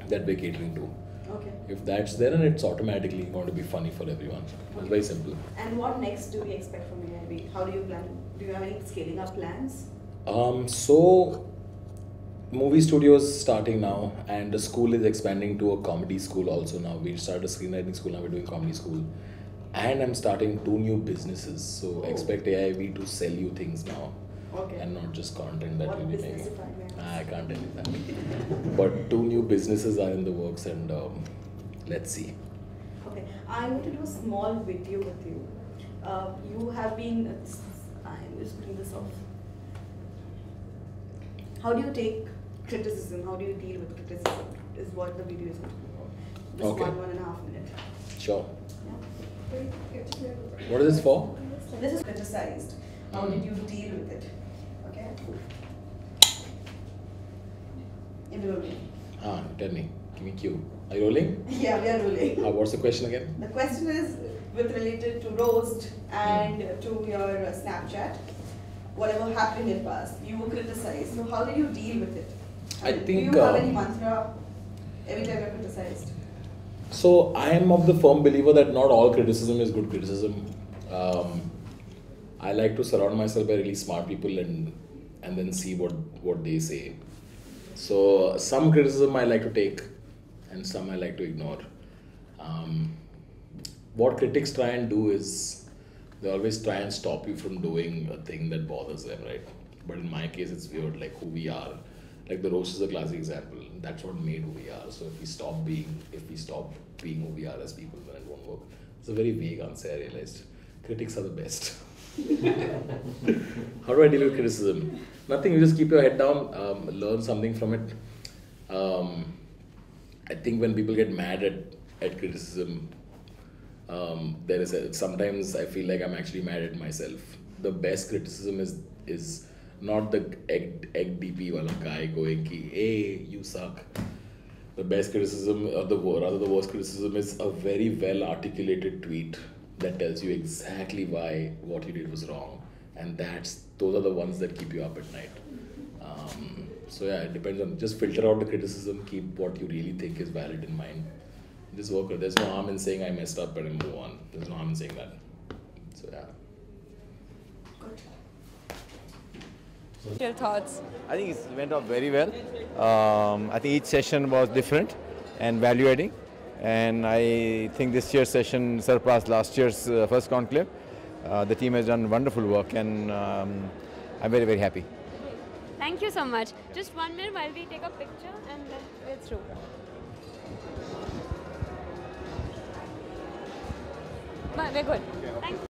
that we're catering to. Okay. If that's there, then it's automatically going to be funny for everyone. It's very simple. And what next do we expect from AIB? How do you plan? Do you have any scaling up plans? So movie studios starting now, and the school is expanding to a comedy school also now. We started a screenwriting school, now we're doing comedy school. And I'm starting 2 new businesses. So expect AIB to sell you things now. Okay. And not just content that What we'll be business making. if I may I can't tell you that. But 2 new businesses are in the works, and let's see. Okay, I want to do a small video with you. You have been, I'm just putting this off. How do you take criticism? How do you deal with criticism? Is what the video is going to be about. Just Okay. 1.5 minutes. Sure. What is this for? This is criticized. How did you deal with it? Okay? You're rolling. Tell me. Give me cue. Are you rolling? Yeah, we are rolling. What's the question again? The question is related to roast and to your Snapchat. Whatever happened in past, you were criticized. So how did you deal with it? I think. Do you have any mantra every time you're criticized? So I am of the firm believer that not all criticism is good criticism. I like to surround myself by really smart people and then see what they say. So some criticism I like to take, and some I like to ignore. What critics try and do is they always try and stop you from doing a thing that bothers them, right? But in my case, it's weird, like who we are. Like the roast is a classic example. That's what made who we are. So if we stop being who we are as people, then it won't work. It's a very vague answer, I realized. Critics are the best. How do I deal with criticism? Nothing, you just keep your head down, learn something from it. I think when people get mad at criticism, sometimes I feel like I'm actually mad at myself. The best criticism is not the egg DP wala guy going ki, hey, you suck. The best criticism, or the worst criticism, is a very well articulated tweet that tells you exactly why what you did was wrong, and those are the ones that keep you up at night. So yeah, it depends on, just filter out the criticism, keep what you really think is valid in mind. Just work it. There's no harm in saying I messed up and move on. There's no harm in saying that. So yeah. Your thoughts? I think it went off very well. I think each session was different and value adding, and I think this year's session surpassed last year's first conclave. The team has done wonderful work, and I'm very, very happy. Thank you so much. Just 1 minute while we take a picture and then we're through. But we're good.